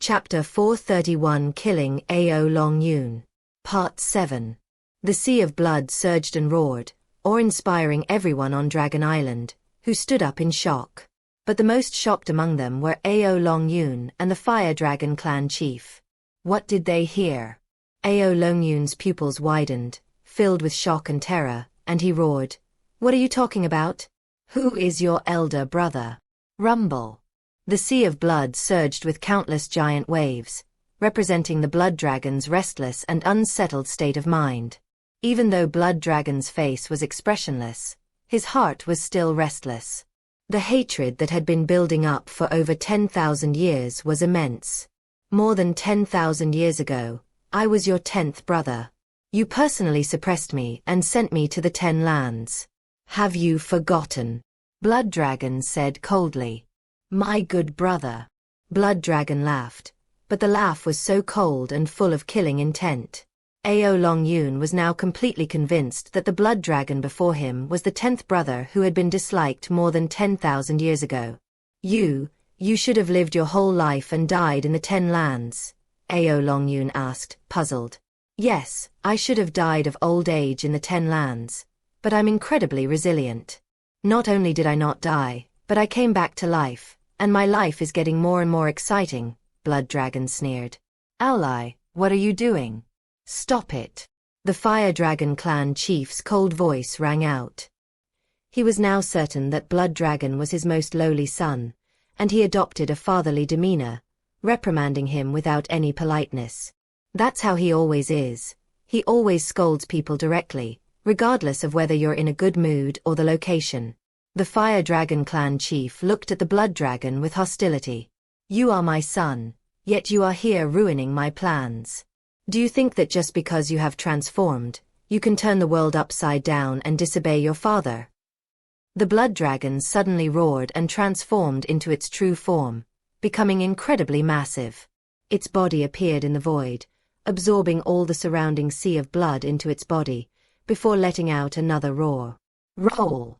Chapter 431 Killing Ao Long Yun. Part 7. The sea of blood surged and roared, awe-inspiring everyone on Dragon Island, who stood up in shock. But the most shocked among them were Ao Long Yun and the Fire Dragon clan chief. What did they hear? Ao Long Yun's pupils widened, filled with shock and terror, and he roared, "What are you talking about? Who is your elder brother?" Rumble. The sea of blood surged with countless giant waves, representing the Blood Dragon's restless and unsettled state of mind. Even though Blood Dragon's face was expressionless, his heart was still restless. The hatred that had been building up for over 10,000 years was immense. More than 10,000 years ago, I was your 10th brother. You personally suppressed me and sent me to the 10 lands. Have you forgotten? Blood Dragon said coldly. My good brother. Blood Dragon laughed, but the laugh was so cold and full of killing intent. Ao Long Yun was now completely convinced that the Blood Dragon before him was the 10th brother who had been disliked more than 10,000 years ago. You should have lived your whole life and died in the 10 lands, Ao Long Yun asked, puzzled. Yes, I should have died of old age in the 10 lands, but I'm incredibly resilient. Not only did I not die, but I came back to life, and my life is getting more and more exciting, Blood Dragon sneered. Ally, what are you doing? Stop it. The Fire Dragon clan chief's cold voice rang out. He was now certain that Blood Dragon was his most lowly son, and he adopted a fatherly demeanor, reprimanding him without any politeness. That's how he always is. He always scolds people directly, regardless of whether you're in a good mood or the location. The Fire Dragon clan chief looked at the Blood Dragon with hostility. You are my son, yet you are here ruining my plans. Do you think that just because you have transformed, you can turn the world upside down and disobey your father? The Blood Dragon suddenly roared and transformed into its true form, becoming incredibly massive. Its body appeared in the void, absorbing all the surrounding sea of blood into its body, before letting out another roar. Roll!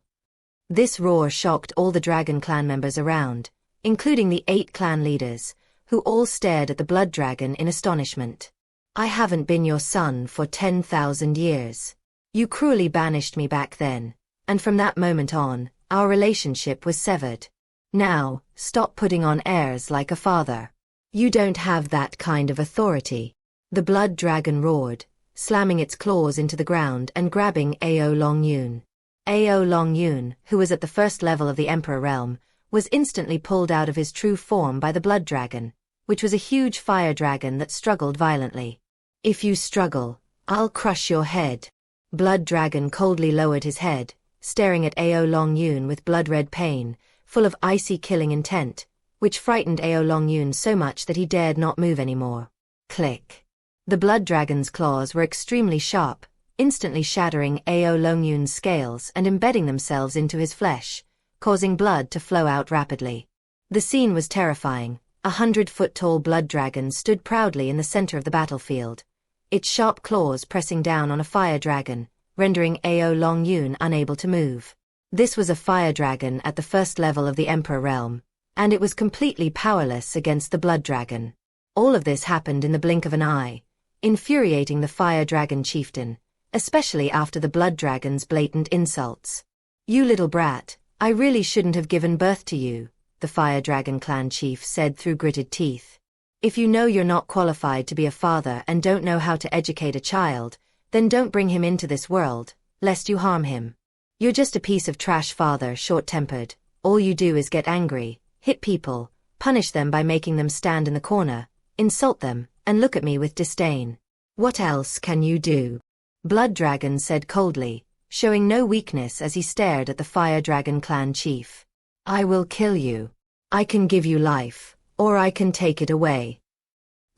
This roar shocked all the Dragon clan members around, including the 8 clan leaders, who all stared at the Blood Dragon in astonishment. I haven't been your son for 10,000 years. You cruelly banished me back then, and from that moment on, our relationship was severed. Now, stop putting on airs like a father. You don't have that kind of authority. The Blood Dragon roared, slamming its claws into the ground and grabbing Ao Long Yun. Ao Long Yun, who was at the first level of the Emperor realm, was instantly pulled out of his true form by the Blood Dragon, which was a huge fire dragon that struggled violently. If you struggle, I'll crush your head. Blood Dragon coldly lowered his head, staring at Ao Long Yun with blood-red pain, full of icy killing intent, which frightened Ao Long Yun so much that he dared not move anymore. Click. The Blood Dragon's claws were extremely sharp, instantly shattering Ao Long Yun's scales and embedding themselves into his flesh, causing blood to flow out rapidly. The scene was terrifying. 100-foot-tall Blood Dragon stood proudly in the center of the battlefield, its sharp claws pressing down on a fire dragon, rendering Ao Long Yun unable to move. This was a fire dragon at the first level of the Emperor realm, and it was completely powerless against the Blood Dragon. All of this happened in the blink of an eye, infuriating the Fire Dragon chieftain, especially after the Blood Dragon's blatant insults. You little brat, I really shouldn't have given birth to you, the Fire Dragon clan chief said through gritted teeth. If you know you're not qualified to be a father and don't know how to educate a child, then don't bring him into this world, lest you harm him. You're just a piece of trash father, short-tempered. All you do is get angry, hit people, punish them by making them stand in the corner, insult them, and look at me with disdain. What else can you do? Blood Dragon said coldly, showing no weakness as he stared at the Fire Dragon clan chief. I will kill you. I can give you life, or I can take it away.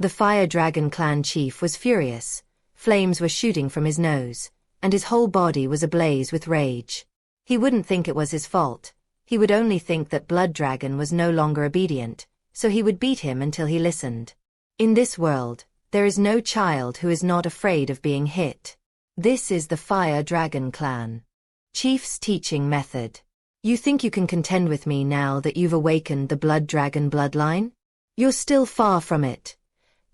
The Fire Dragon clan chief was furious. Flames were shooting from his nose, and his whole body was ablaze with rage. He wouldn't think it was his fault. He would only think that Blood Dragon was no longer obedient, so he would beat him until he listened. In this world, there is no child who is not afraid of being hit. This is the Fire Dragon clan chief's teaching method. You think you can contend with me now that you've awakened the Blood Dragon bloodline? You're still far from it,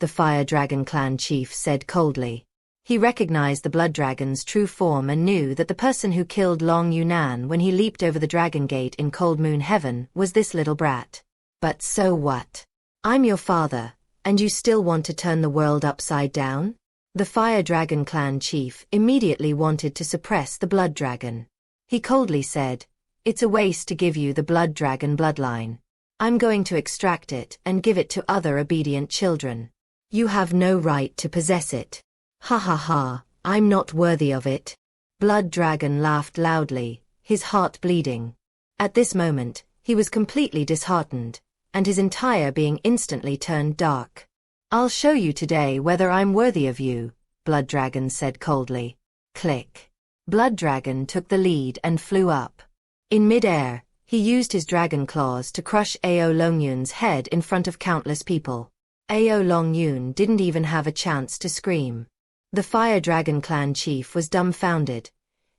the Fire Dragon Clan chief said coldly. He recognized the Blood Dragon's true form and knew that the person who killed Long Yunnan when he leaped over the Dragon Gate in Cold Moon Heaven was this little brat. But so what? I'm your father, and you still want to turn the world upside down? The Fire Dragon Clan chief immediately wanted to suppress the Blood Dragon. He coldly said, "It's a waste to give you the Blood Dragon bloodline. I'm going to extract it and give it to other obedient children. You have no right to possess it. Ha ha ha, I'm not worthy of it." Blood Dragon laughed loudly, his heart bleeding. At this moment, he was completely disheartened, and his entire being instantly turned dark. "I'll show you today whether I'm worthy of you," Blood Dragon said coldly. Click. Blood Dragon took the lead and flew up. In mid-air, he used his dragon claws to crush Ao Longyun's head in front of countless people. Ao Longyun didn't even have a chance to scream. The Fire Dragon Clan chief was dumbfounded.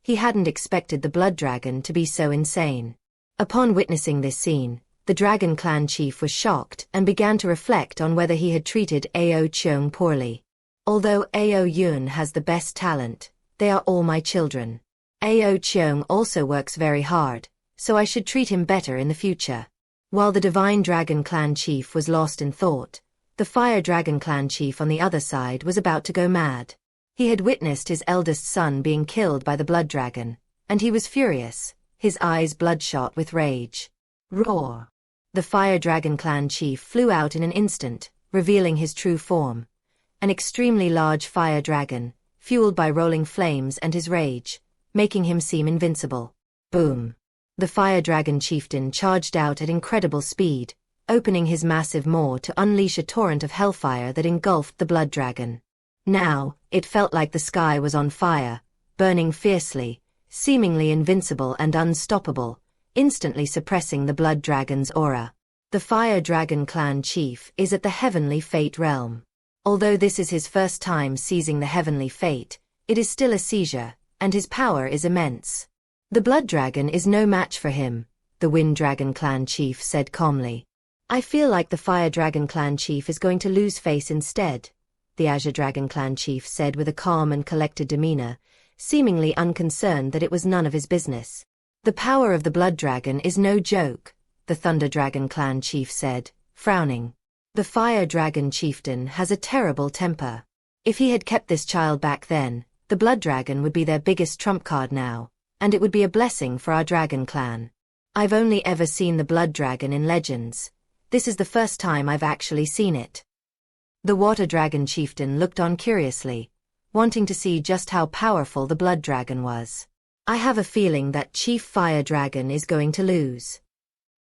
He hadn't expected the Blood Dragon to be so insane. Upon witnessing this scene, the Dragon Clan chief was shocked and began to reflect on whether he had treated Ao Cheung poorly. Although Ao Yun has the best talent, they are all my children. Ao Cheung also works very hard, so I should treat him better in the future. While the Divine Dragon Clan chief was lost in thought, the Fire Dragon Clan chief on the other side was about to go mad. He had witnessed his eldest son being killed by the Blood Dragon, and he was furious, his eyes bloodshot with rage. Roar! The Fire Dragon Clan chief flew out in an instant, revealing his true form. An extremely large fire dragon, fueled by rolling flames and his rage, making him seem invincible. Boom! The Fire Dragon chieftain charged out at incredible speed, opening his massive maw to unleash a torrent of hellfire that engulfed the Blood Dragon. Now, it felt like the sky was on fire, burning fiercely, seemingly invincible and unstoppable, instantly suppressing the Blood Dragon's aura. The Fire Dragon Clan chief is at the Heavenly Fate realm. Although this is his first time seizing the Heavenly Fate, it is still a seizure, and his power is immense. The Blood Dragon is no match for him, the Wind Dragon Clan chief said calmly. I feel like the Fire Dragon Clan chief is going to lose face instead, the Azure Dragon Clan chief said with a calm and collected demeanor, seemingly unconcerned that it was none of his business. The power of the Blood Dragon is no joke, the Thunder Dragon Clan chief said, frowning. The Fire Dragon chieftain has a terrible temper. If he had kept this child back then, the Blood Dragon would be their biggest trump card now, and it would be a blessing for our Dragon Clan. I've only ever seen the Blood Dragon in legends. This is the first time I've actually seen it. The Water Dragon chieftain looked on curiously, wanting to see just how powerful the Blood Dragon was. I have a feeling that Chief Fire Dragon is going to lose.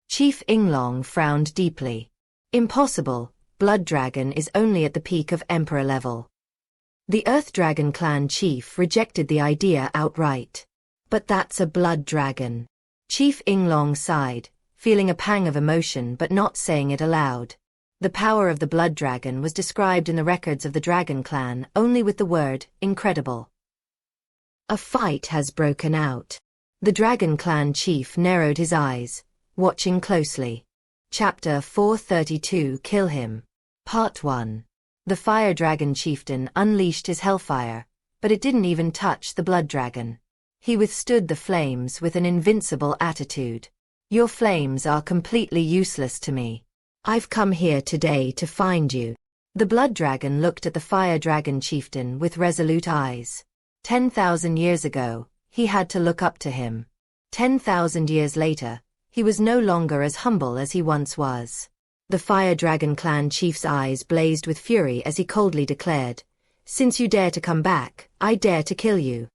Chief Inglong frowned deeply. Impossible, Blood Dragon is only at the peak of Emperor level. The Earth Dragon Clan chief rejected the idea outright. But that's a Blood Dragon. Chief Inglong sighed, feeling a pang of emotion but not saying it aloud. The power of the Blood Dragon was described in the records of the Dragon Clan only with the word, incredible. A fight has broken out. The Dragon Clan chief narrowed his eyes, watching closely. Chapter 432 Kill Him. Part 1. The Fire Dragon chieftain unleashed his hellfire, but it didn't even touch the Blood Dragon. He withstood the flames with an invincible attitude. Your flames are completely useless to me. I've come here today to find you. The Blood Dragon looked at the Fire Dragon chieftain with resolute eyes. 10,000 years ago, he had to look up to him. 10,000 years later, he was no longer as humble as he once was. The Fire Dragon Clan chief's eyes blazed with fury as he coldly declared, "Since you dare to come back, I dare to kill you."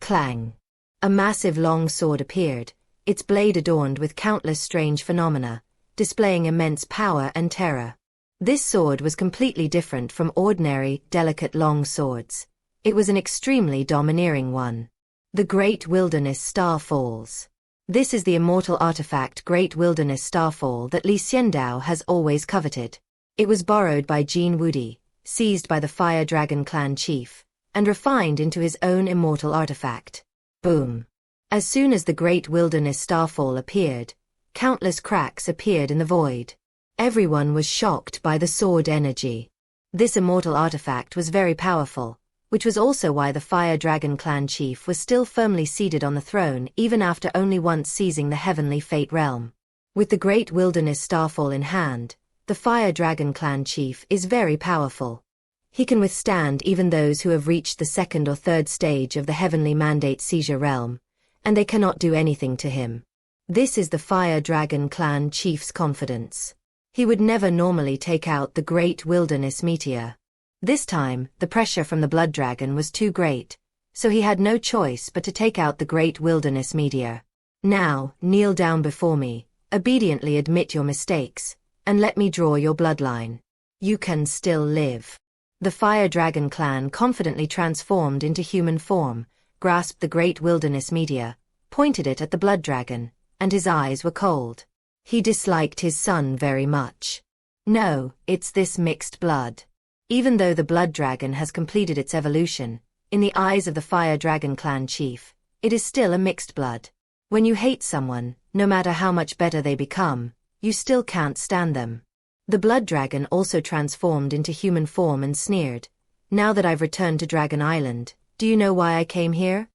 Clang. A massive long sword appeared, its blade adorned with countless strange phenomena, displaying immense power and terror. This sword was completely different from ordinary, delicate long swords. It was an extremely domineering one. The Great Wilderness Starfalls. This is the immortal artifact Great Wilderness Starfall that Xiandao has always coveted. It was borrowed by Jean Wudi, seized by the Fire Dragon Clan chief, and refined into his own immortal artifact. Boom. As soon as the Great Wilderness Starfall appeared, countless cracks appeared in the void. Everyone was shocked by the sword energy. This immortal artifact was very powerful, which was also why the Fire Dragon clan chief was still firmly seated on the throne even after only once seizing the heavenly fate realm. With the great wilderness starfall in hand, the Fire Dragon clan chief is very powerful. He can withstand even those who have reached the second or third stage of the heavenly mandate seizure realm, and they cannot do anything to him. This is the Fire Dragon clan chief's confidence. He would never normally take out the great wilderness meteor. This time, the pressure from the blood dragon was too great, so he had no choice but to take out the great wilderness meteor. Now, kneel down before me, obediently admit your mistakes, and let me draw your bloodline. You can still live. The Fire Dragon clan confidently transformed into human form, grasped the great wilderness meteor, pointed it at the blood dragon, and his eyes were cold. He disliked his son very much. No, it's this mixed blood. Even though the blood dragon has completed its evolution, in the eyes of the Fire Dragon clan chief, it is still a mixed blood. When you hate someone, no matter how much better they become, you still can't stand them. The blood dragon also transformed into human form and sneered, "Now that I've returned to Dragon Island, do you know why I came here?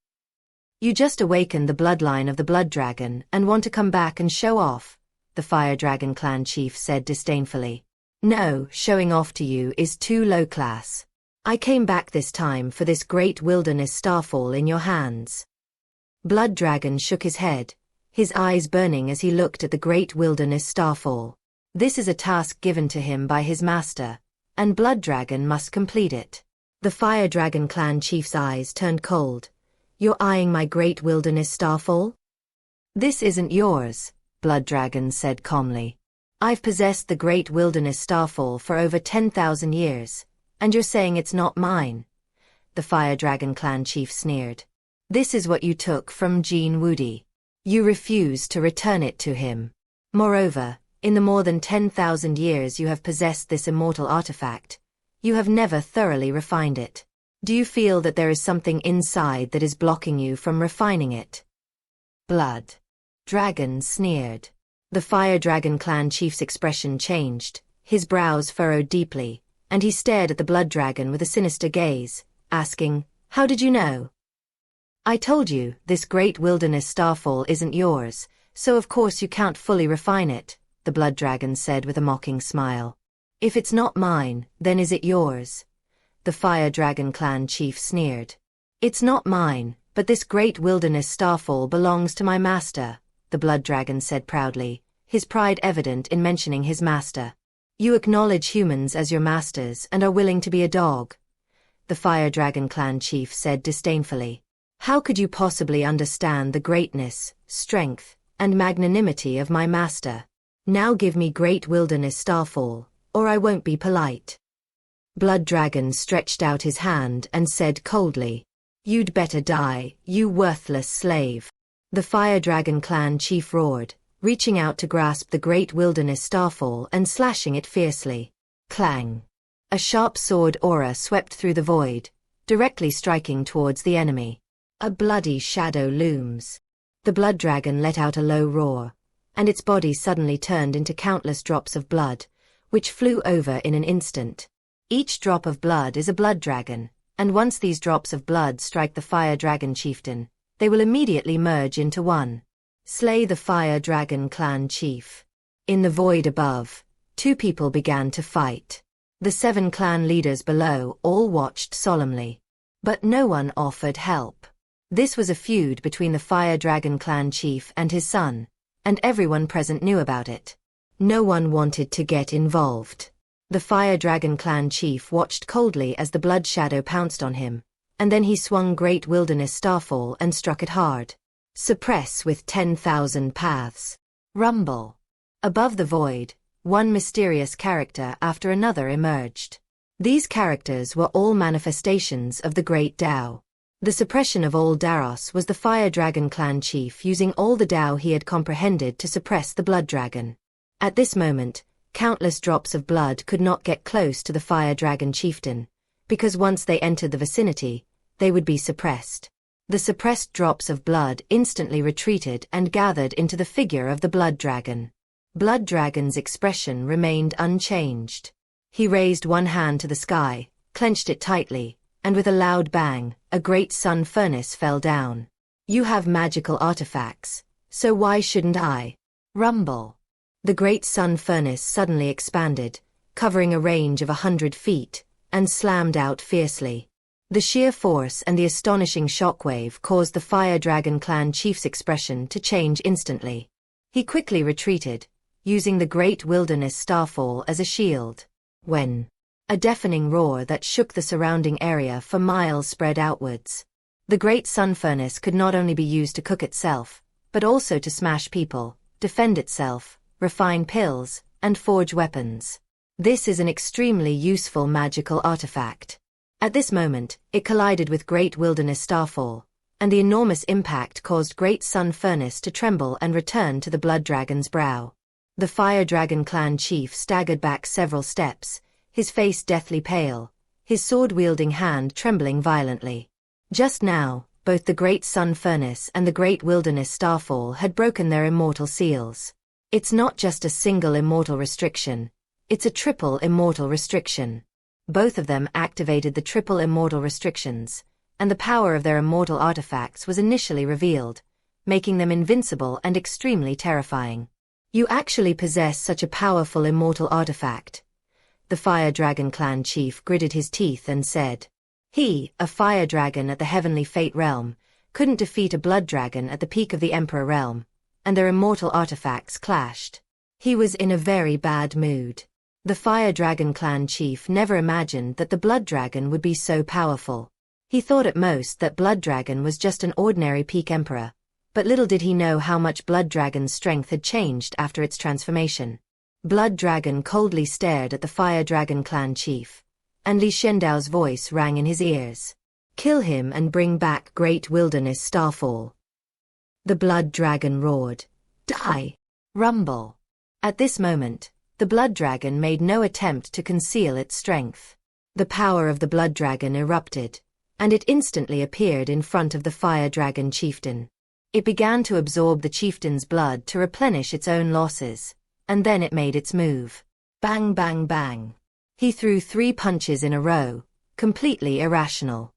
You just awakened the bloodline of the blood dragon and want to come back and show off," the Fire Dragon clan chief said disdainfully. "No, showing off to you is too low class. I came back this time for this great wilderness starfall in your hands." Blood Dragon shook his head, his eyes burning as he looked at the great wilderness starfall. This is a task given to him by his master, and Blood Dragon must complete it. The Fire Dragon clan chief's eyes turned cold. "You're eyeing my great wilderness starfall?" "This isn't yours," Blood Dragon said calmly. "I've possessed the great wilderness starfall for over 10,000 years, and you're saying it's not mine?" The Fire Dragon clan chief sneered. "This is what you took from Jean Woody. You refused to return it to him. Moreover, in the more than 10,000 years you have possessed this immortal artifact, you have never thoroughly refined it. Do you feel that there is something inside that is blocking you from refining it?" Blood Dragon sneered. The Fire Dragon clan chief's expression changed, his brows furrowed deeply, and he stared at the Blood Dragon with a sinister gaze, asking, "How did you know?" "I told you, this great wilderness starfall isn't yours, so of course you can't fully refine it," the Blood Dragon said with a mocking smile. "If it's not mine, then is it yours?" The Fire Dragon clan chief sneered. "It's not mine, but this great wilderness starfall belongs to my master," the Blood Dragon said proudly, his pride evident in mentioning his master. "You acknowledge humans as your masters and are willing to be a dog," the Fire Dragon clan chief said disdainfully. "How could you possibly understand the greatness, strength, and magnanimity of my master? Now give me great wilderness starfall, or I won't be polite." Blood Dragon stretched out his hand and said coldly, "You'd better die, you worthless slave." The Fire Dragon clan chief roared, reaching out to grasp the great wilderness starfall and slashing it fiercely. Clang! A sharp sword aura swept through the void, directly striking towards the enemy. A bloody shadow looms. The blood dragon let out a low roar, and its body suddenly turned into countless drops of blood, which flew over in an instant. Each drop of blood is a blood dragon, and once these drops of blood strike the Fire Dragon chieftain, they will immediately merge into one. Slay the Fire Dragon clan chief. In the void above, two people began to fight. The 7 clan leaders below all watched solemnly. But no one offered help. This was a feud between the Fire Dragon clan chief and his son, and everyone present knew about it. No one wanted to get involved. The Fire Dragon clan chief watched coldly as the blood shadow pounced on him, and then he swung great wilderness starfall and struck it hard. Suppress with 10,000 paths. Rumble. Above the void, one mysterious character after another emerged. These characters were all manifestations of the Great Tao. The suppression of all Daros was the Fire Dragon clan chief using all the Tao he had comprehended to suppress the blood dragon. At this moment, countless drops of blood could not get close to the Fire Dragon chieftain, because once they entered the vicinity, they would be suppressed. The suppressed drops of blood instantly retreated and gathered into the figure of the blood dragon. Blood Dragon's expression remained unchanged. He raised one hand to the sky, clenched it tightly, and with a loud bang, a great sun furnace fell down. You have magical artifacts, so why shouldn't I? Rumble. The great sun furnace suddenly expanded, covering a range of 100 feet, and slammed out fiercely. The sheer force and the astonishing shockwave caused the Fire Dragon clan chief's expression to change instantly. He quickly retreated, using the great wilderness starfall as a shield. When a deafening roar that shook the surrounding area for miles spread outwards. The great sun furnace could not only be used to cook itself, but also to smash people, defend itself, refine pills, and forge weapons. This is an extremely useful magical artifact. At this moment, it collided with Great Wilderness Starfall, and the enormous impact caused Great Sun Furnace to tremble and return to the Blood Dragon's brow. The Fire Dragon clan chief staggered back several steps, his face deathly pale, his sword-wielding hand trembling violently. Just now, both the Great Sun Furnace and the Great Wilderness Starfall had broken their immortal seals. It's not just a single immortal restriction, it's a triple immortal restriction. Both of them activated the triple immortal restrictions, and the power of their immortal artifacts was initially revealed, making them invincible and extremely terrifying. You actually possess such a powerful immortal artifact. The Fire Dragon clan chief gritted his teeth and said. He, a fire dragon at the Heavenly Fate realm, couldn't defeat a blood dragon at the peak of the Emperor realm, and their immortal artifacts clashed. He was in a very bad mood. The Fire Dragon clan chief never imagined that the Blood Dragon would be so powerful. He thought at most that Blood Dragon was just an ordinary peak emperor, but little did he know how much Blood Dragon's strength had changed after its transformation. Blood Dragon coldly stared at the Fire Dragon clan chief, and Xiandao's voice rang in his ears. Kill him and bring back Great Wilderness Starfall. The Blood Dragon roared. Die! Rumble. At this moment, the Blood Dragon made no attempt to conceal its strength. The power of the Blood Dragon erupted, and it instantly appeared in front of the Fire Dragon chieftain. It began to absorb the chieftain's blood to replenish its own losses, and then it made its move. Bang bang bang. He threw 3 punches in a row, completely irrational.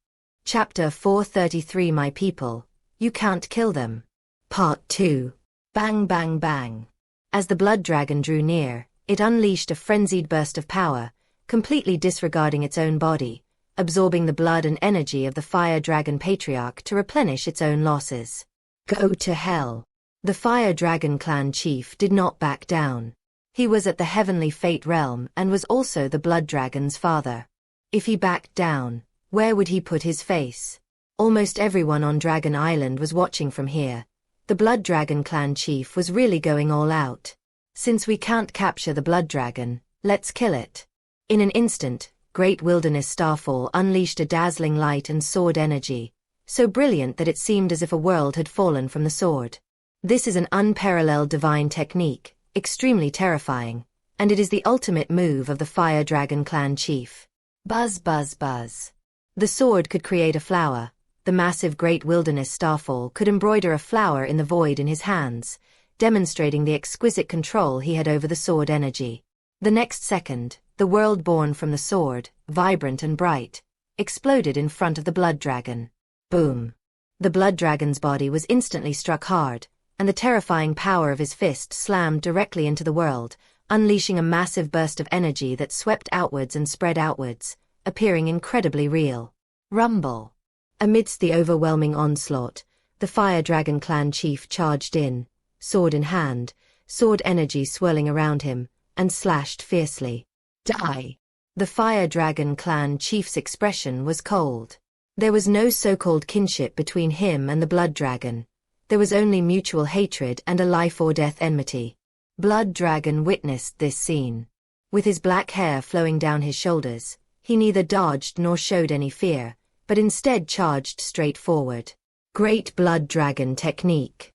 Chapter 433 My people, you can't kill them. Part 2. Bang bang bang. As the Blood Dragon drew near, it unleashed a frenzied burst of power, completely disregarding its own body, absorbing the blood and energy of the Fire Dragon Patriarch to replenish its own losses. Go to hell. The Fire Dragon clan chief did not back down. He was at the Heavenly Fate realm and was also the Blood Dragon's father. If he backed down, where would he put his face? Almost everyone on Dragon Island was watching from here. The Blood Dragon clan chief was really going all out. Since we can't capture the Blood Dragon, let's kill it. In an instant, Great Wilderness Starfall unleashed a dazzling light and sword energy, so brilliant that it seemed as if a world had fallen from the sword. This is an unparalleled divine technique, extremely terrifying, and it is the ultimate move of the Fire Dragon clan chief. Buzz buzz buzz. The sword could create a flower. The massive Great Wilderness Starfall could embroider a flower in the void in his hands, demonstrating the exquisite control he had over the sword energy. The next second, the world born from the sword, vibrant and bright, exploded in front of the Blood Dragon. Boom. The Blood Dragon's body was instantly struck hard, and the terrifying power of his fist slammed directly into the world, unleashing a massive burst of energy that swept outwards and spread outwards, appearing incredibly real. Rumble. Amidst the overwhelming onslaught, the Fire Dragon clan chief charged in, sword in hand, sword energy swirling around him, and slashed fiercely. Die! The Fire Dragon clan chief's expression was cold. There was no so-called kinship between him and the Blood Dragon. There was only mutual hatred and a life-or-death enmity. Blood Dragon witnessed this scene. With his black hair flowing down his shoulders, he neither dodged nor showed any fear, but instead charged straight forward. Great Blood Dragon technique.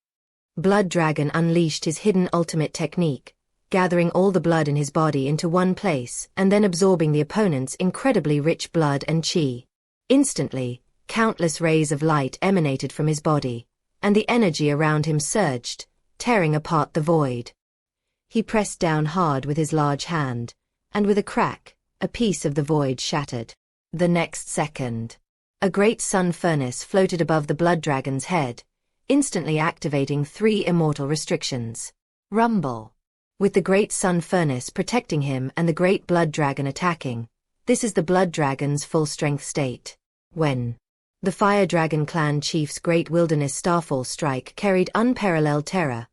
Blood Dragon unleashed his hidden ultimate technique, gathering all the blood in his body into one place and then absorbing the opponent's incredibly rich blood and chi. Instantly, countless rays of light emanated from his body, and the energy around him surged, tearing apart the void. He pressed down hard with his large hand, and with a crack, a piece of the void shattered. The next second, a great sun furnace floated above the blood dragon's head, instantly activating 3 immortal restrictions. Rumble. With the great sun furnace protecting him and the great blood dragon attacking, this is the blood dragon's full-strength state. When the Fire Dragon clan chief's great wilderness starfall strike carried unparalleled terror,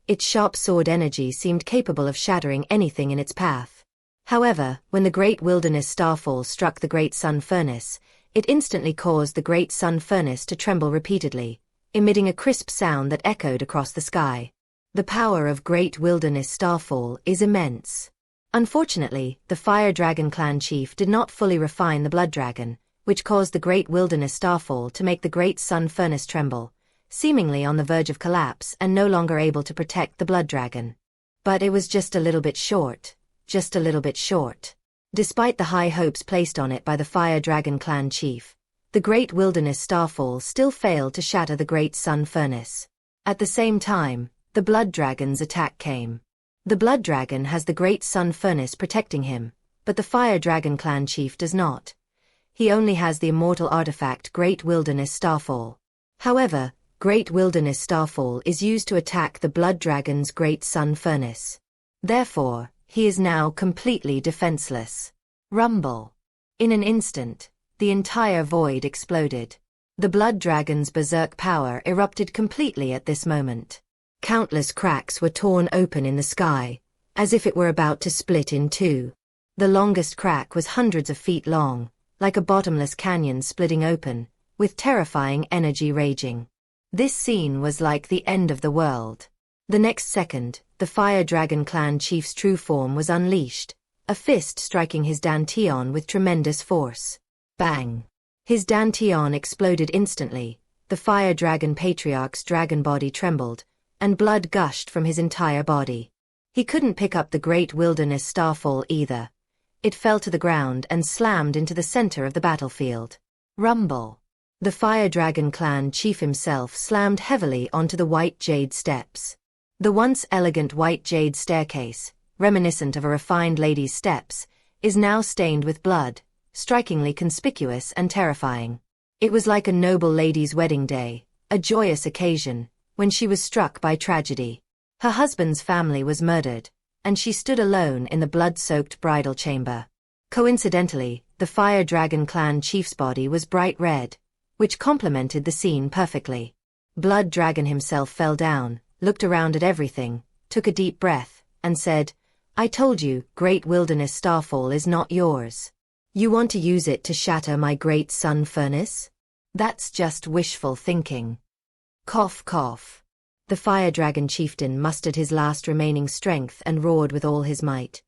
its sharp sword energy seemed capable of shattering anything in its path. However, when the great wilderness starfall struck the great sun furnace, it instantly caused the great sun furnace to tremble repeatedly, emitting a crisp sound that echoed across the sky. The power of great wilderness starfall is immense. Unfortunately, the Fire Dragon clan chief did not fully refine the blood dragon, which caused the great wilderness starfall to make the great sun furnace tremble, seemingly on the verge of collapse and no longer able to protect the blood dragon. But it was just a little bit short. Just a little bit short. Despite the high hopes placed on it by the Fire Dragon clan chief, the great wilderness starfall still failed to shatter the great sun furnace. At the same time, the blood dragon's attack came. The blood dragon has the great sun furnace protecting him, but the Fire Dragon clan chief does not. He only has the immortal artifact Great Wilderness Starfall. However, Great Wilderness Starfall is used to attack the blood dragon's great sun furnace. Therefore, he is now completely defenseless. Rumble. In an instant, the entire void exploded. The blood dragon's berserk power erupted completely at this moment. Countless cracks were torn open in the sky, as if it were about to split in two. The longest crack was hundreds of feet long, like a bottomless canyon splitting open, with terrifying energy raging. This scene was like the end of the world. The next second, the Fire Dragon clan chief's true form was unleashed, a fist striking his dantian with tremendous force. Bang! His dantian exploded instantly, the Fire Dragon patriarch's dragon body trembled, and blood gushed from his entire body. He couldn't pick up the great wilderness starfall either. It fell to the ground and slammed into the center of the battlefield. Rumble. The Fire Dragon clan chief himself slammed heavily onto the white jade steps. The once elegant white jade staircase, reminiscent of a refined lady's steps, is now stained with blood, strikingly conspicuous and terrifying. It was like a noble lady's wedding day, a joyous occasion, when she was struck by tragedy. Her husband's family was murdered, and she stood alone in the blood-soaked bridal chamber. Coincidentally, the Fire Dragon clan chief's body was bright red, which complemented the scene perfectly. Blood Dragon himself fell down, looked around at everything, took a deep breath, and said, "I told you, Great Wilderness Starfall is not yours. You want to use it to shatter my great sun furnace? That's just wishful thinking." Cough cough. The Fire Dragon chieftain mustered his last remaining strength and roared with all his might.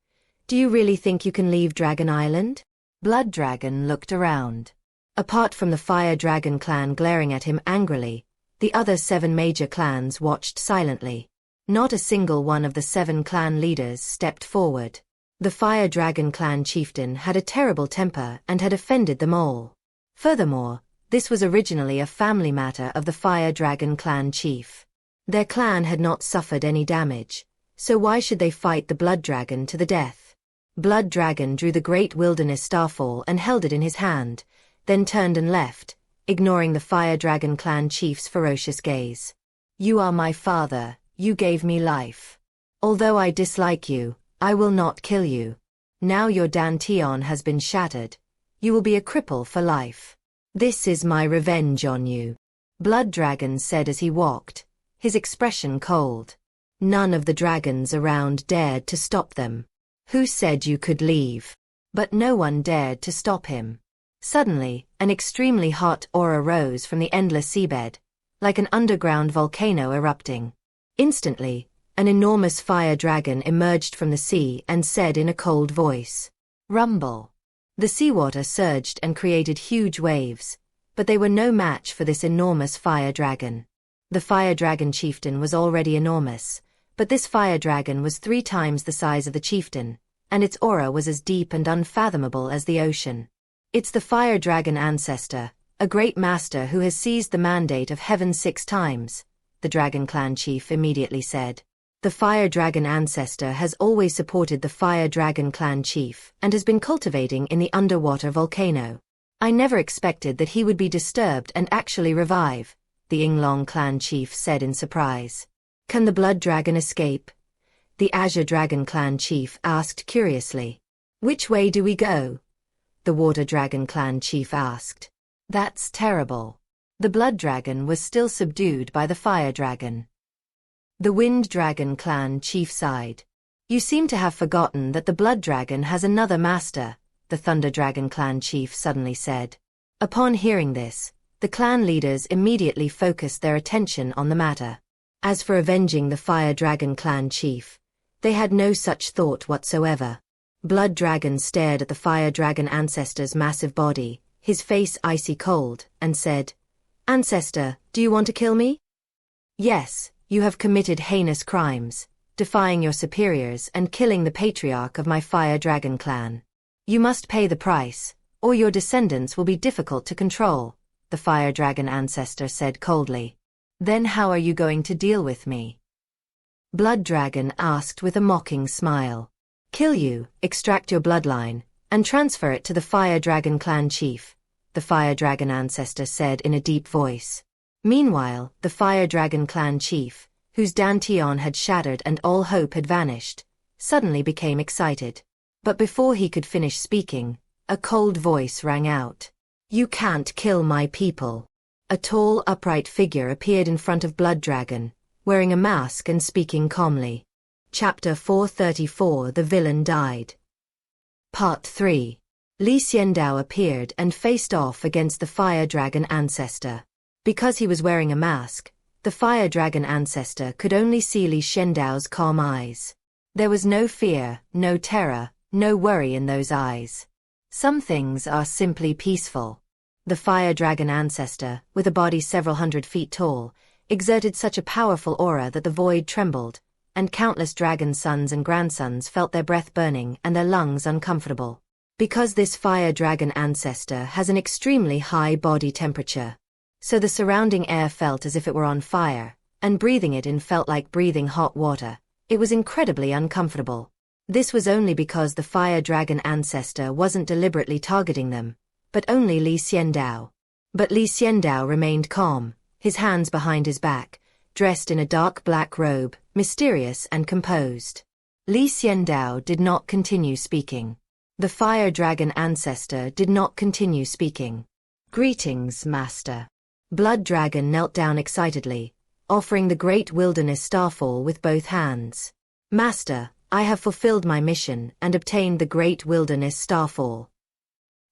"Do you really think you can leave Dragon Island?" Blood Dragon looked around. Apart from the Fire Dragon clan glaring at him angrily, the other 7 major clans watched silently. Not a single one of the 7 clan leaders stepped forward. The Fire Dragon clan chieftain had a terrible temper and had offended them all. Furthermore, this was originally a family matter of the Fire Dragon clan chief. Their clan had not suffered any damage, so why should they fight the Blood Dragon to the death? Blood Dragon drew the Great Wilderness Starfall and held it in his hand, then turned and left, ignoring the Fire Dragon clan chief's ferocious gaze. "You are my father, you gave me life. Although I dislike you, I will not kill you. Now your dantian has been shattered. You will be a cripple for life. This is my revenge on you," Blood Dragon said as he walked, his expression cold. None of the dragons around dared to stop them. Who said you could leave? But no one dared to stop him. Suddenly, an extremely hot aura rose from the endless seabed, like an underground volcano erupting. Instantly, an enormous fire dragon emerged from the sea and said in a cold voice, "Rumble." The seawater surged and created huge waves, but they were no match for this enormous fire dragon. The Fire Dragon chieftain was already enormous, but this fire dragon was 3 times the size of the chieftain, and its aura was as deep and unfathomable as the ocean. "It's the Fire Dragon ancestor, a great master who has seized the mandate of heaven 6 times, the Dragon Clan chief immediately said. The fire dragon ancestor has always supported the fire dragon clan chief and has been cultivating in the underwater volcano. I never expected that he would be disturbed and actually revive, the Yinglong clan chief said in surprise. Can the blood dragon escape? The Azure Dragon clan chief asked curiously. Which way do we go? The Water Dragon clan chief asked. That's terrible. The blood dragon was still subdued by the fire dragon. The Wind Dragon clan chief sighed. You seem to have forgotten that the blood dragon has another master, the Thunder Dragon clan chief suddenly said. Upon hearing this, the clan leaders immediately focused their attention on the matter. As for avenging the Fire Dragon clan chief, they had no such thought whatsoever. Blood Dragon stared at the Fire Dragon ancestor's massive body, his face icy cold, and said, Ancestor, do you want to kill me? Yes, you have committed heinous crimes, defying your superiors and killing the patriarch of my Fire Dragon clan. You must pay the price, or your descendants will be difficult to control, the Fire Dragon ancestor said coldly. Then how are you going to deal with me? Blood Dragon asked with a mocking smile. Kill you, extract your bloodline, and transfer it to the Fire Dragon clan chief, the Fire Dragon ancestor said in a deep voice. Meanwhile, the Fire Dragon clan chief, whose dantian had shattered and all hope had vanished, suddenly became excited. But before he could finish speaking, a cold voice rang out. You can't kill my people. A tall, upright figure appeared in front of Blood Dragon, wearing a mask and speaking calmly. Chapter 434 The Villain Died. Part 3. Xiandao appeared and faced off against the Fire Dragon ancestor. Because he was wearing a mask, the Fire Dragon ancestor could only see Xiandao's calm eyes. There was no fear, no terror, no worry in those eyes. Some things are simply peaceful. The Fire Dragon ancestor, with a body several hundred feet tall, exerted such a powerful aura that the void trembled, and countless dragon sons and grandsons felt their breath burning and their lungs uncomfortable. Because this Fire Dragon ancestor has an extremely high body temperature, so the surrounding air felt as if it were on fire, and breathing it in felt like breathing hot water. It was incredibly uncomfortable. This was only because the Fire Dragon ancestor wasn't deliberately targeting them, but only Xiandao. But Xiandao remained calm, his hands behind his back, dressed in a dark black robe, mysterious and composed. Xiandao did not continue speaking. The Fire Dragon ancestor did not continue speaking. Greetings, Master. Blood Dragon knelt down excitedly, offering the Great Wilderness Starfall with both hands. Master, I have fulfilled my mission and obtained the Great Wilderness Starfall.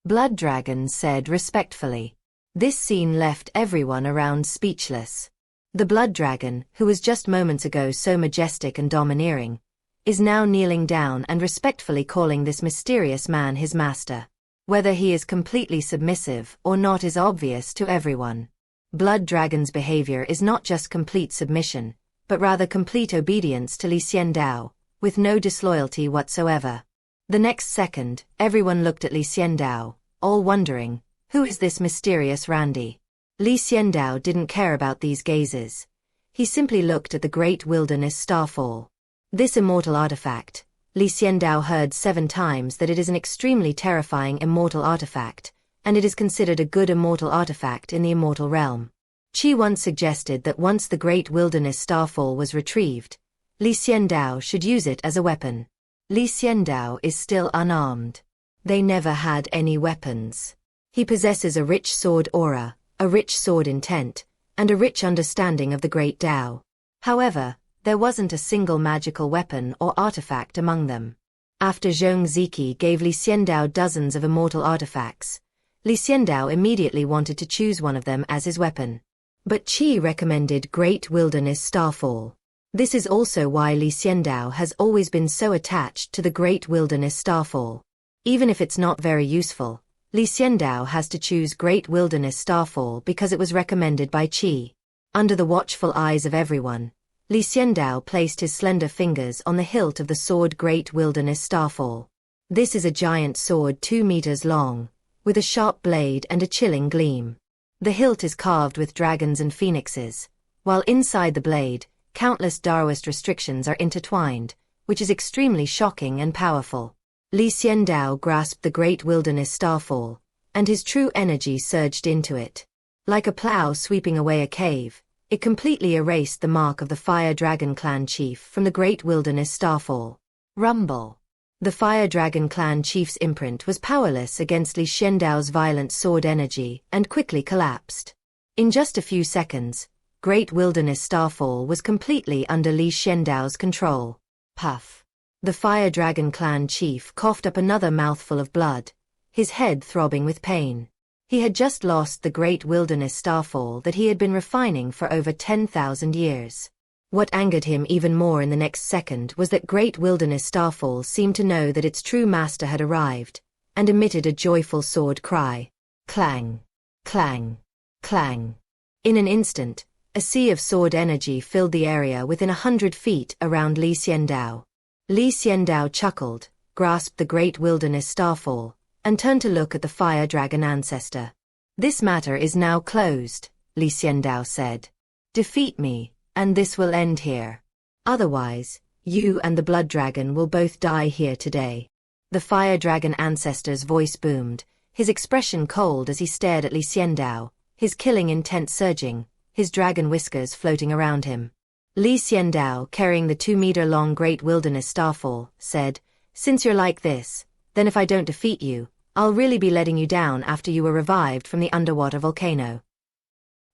Blood Dragon said respectfully. This scene left everyone around speechless. The Blood Dragon, who was just moments ago so majestic and domineering, is now kneeling down and respectfully calling this mysterious man his master. Whether he is completely submissive or not is obvious to everyone. Blood Dragon's behavior is not just complete submission, but rather complete obedience to Xiandao, with no disloyalty whatsoever. The next second, everyone looked at Xiandao, all wondering, who is this mysterious Randy? Xiandao didn't care about these gazes. He simply looked at the Great Wilderness Starfall. This immortal artifact, Xiandao heard 7 times that it is an extremely terrifying immortal artifact, and it is considered a good immortal artifact in the immortal realm. Qi once suggested that once the Great Wilderness Starfall was retrieved, Xiandao should use it as a weapon. Xiandao is still unarmed. They never had any weapons. He possesses a rich sword aura, a rich sword intent, and a rich understanding of the Great Tao. However, there wasn't a single magical weapon or artifact among them. After Zhong Ziki gave Xiandao dozens of immortal artifacts, Xiandao immediately wanted to choose one of them as his weapon. But Qi recommended Great Wilderness Starfall. This is also why Xiandao has always been so attached to the Great Wilderness Starfall. Even if it's not very useful, Xiandao has to choose Great Wilderness Starfall because it was recommended by Qi. Under the watchful eyes of everyone, Xiandao placed his slender fingers on the hilt of the sword Great Wilderness Starfall. This is a giant sword 2 meters long, with a sharp blade and a chilling gleam. The hilt is carved with dragons and phoenixes, while inside the blade, countless Daoist restrictions are intertwined, which is extremely shocking and powerful. Xiandao grasped the great wilderness starfall, and his true energy surged into it. Like a plow sweeping away a cave, it completely erased the mark of the Fire Dragon Clan chief from the great wilderness starfall. Rumble. The Fire Dragon Clan chief's imprint was powerless against Xiandao's violent sword energy and quickly collapsed. In just a few seconds, Great Wilderness Starfall was completely under Xiandao's control. Puff. The Fire Dragon Clan chief coughed up another mouthful of blood, his head throbbing with pain. He had just lost the Great Wilderness Starfall that he had been refining for over 10,000 years. What angered him even more in the next second was that Great Wilderness Starfall seemed to know that its true master had arrived, and emitted a joyful sword cry. Clang! Clang! Clang! In an instant, a sea of sword energy filled the area within 100 feet around Xiandao. Xiandao chuckled, grasped the Great Wilderness Starfall, and turned to look at the Fire Dragon ancestor. This matter is now closed, Xiandao said. Defeat me, and this will end here. Otherwise, you and the Blood Dragon will both die here today. The Fire Dragon ancestor's voice boomed, his expression cold as he stared at Xiandao, his killing intent surging, his dragon whiskers floating around him. Xiandao, carrying the 2-meter-long Great Wilderness Starfall, said, Since you're like this, then if I don't defeat you, I'll really be letting you down after you were revived from the underwater volcano.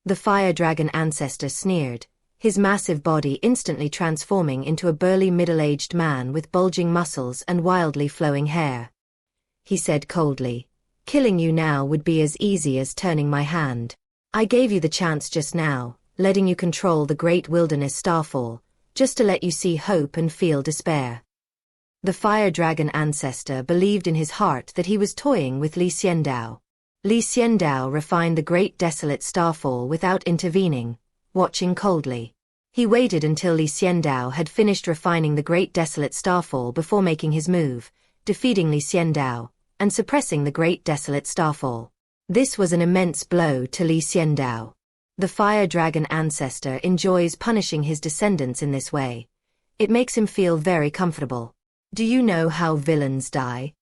The Fire Dragon ancestor sneered, his massive body instantly transforming into a burly middle-aged man with bulging muscles and wildly flowing hair. He said coldly, Killing you now would be as easy as turning my hand. I gave you the chance just now, letting you control the Great Wilderness Starfall, just to let you see hope and feel despair. The Fire Dragon ancestor believed in his heart that he was toying with Xiandao. Xiandao refined the Great Desolate Starfall without intervening, watching coldly. He waited until Xiandao had finished refining the Great Desolate Starfall before making his move, defeating Xiandao, and suppressing the Great Desolate Starfall. This was an immense blow to Xiandao. The Fire Dragon ancestor enjoys punishing his descendants in this way. It makes him feel very comfortable. Do you know how villains die?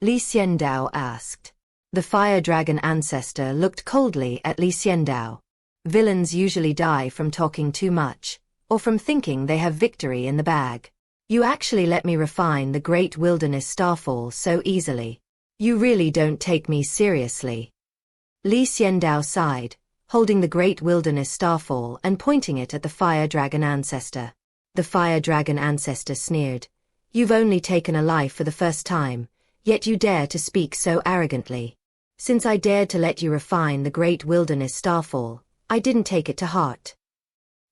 Xiandao asked. The Fire Dragon ancestor looked coldly at Xiandao. Villains usually die from talking too much, or from thinking they have victory in the bag. You actually let me refine the Great Wilderness Starfall so easily. You really don't take me seriously. Xiandao sighed, holding the Great Wilderness Starfall and pointing it at the Fire Dragon ancestor. The Fire Dragon ancestor sneered. You've only taken a life for the first time, yet you dare to speak so arrogantly. Since I dared to let you refine the Great Wilderness Starfall, I didn't take it to heart.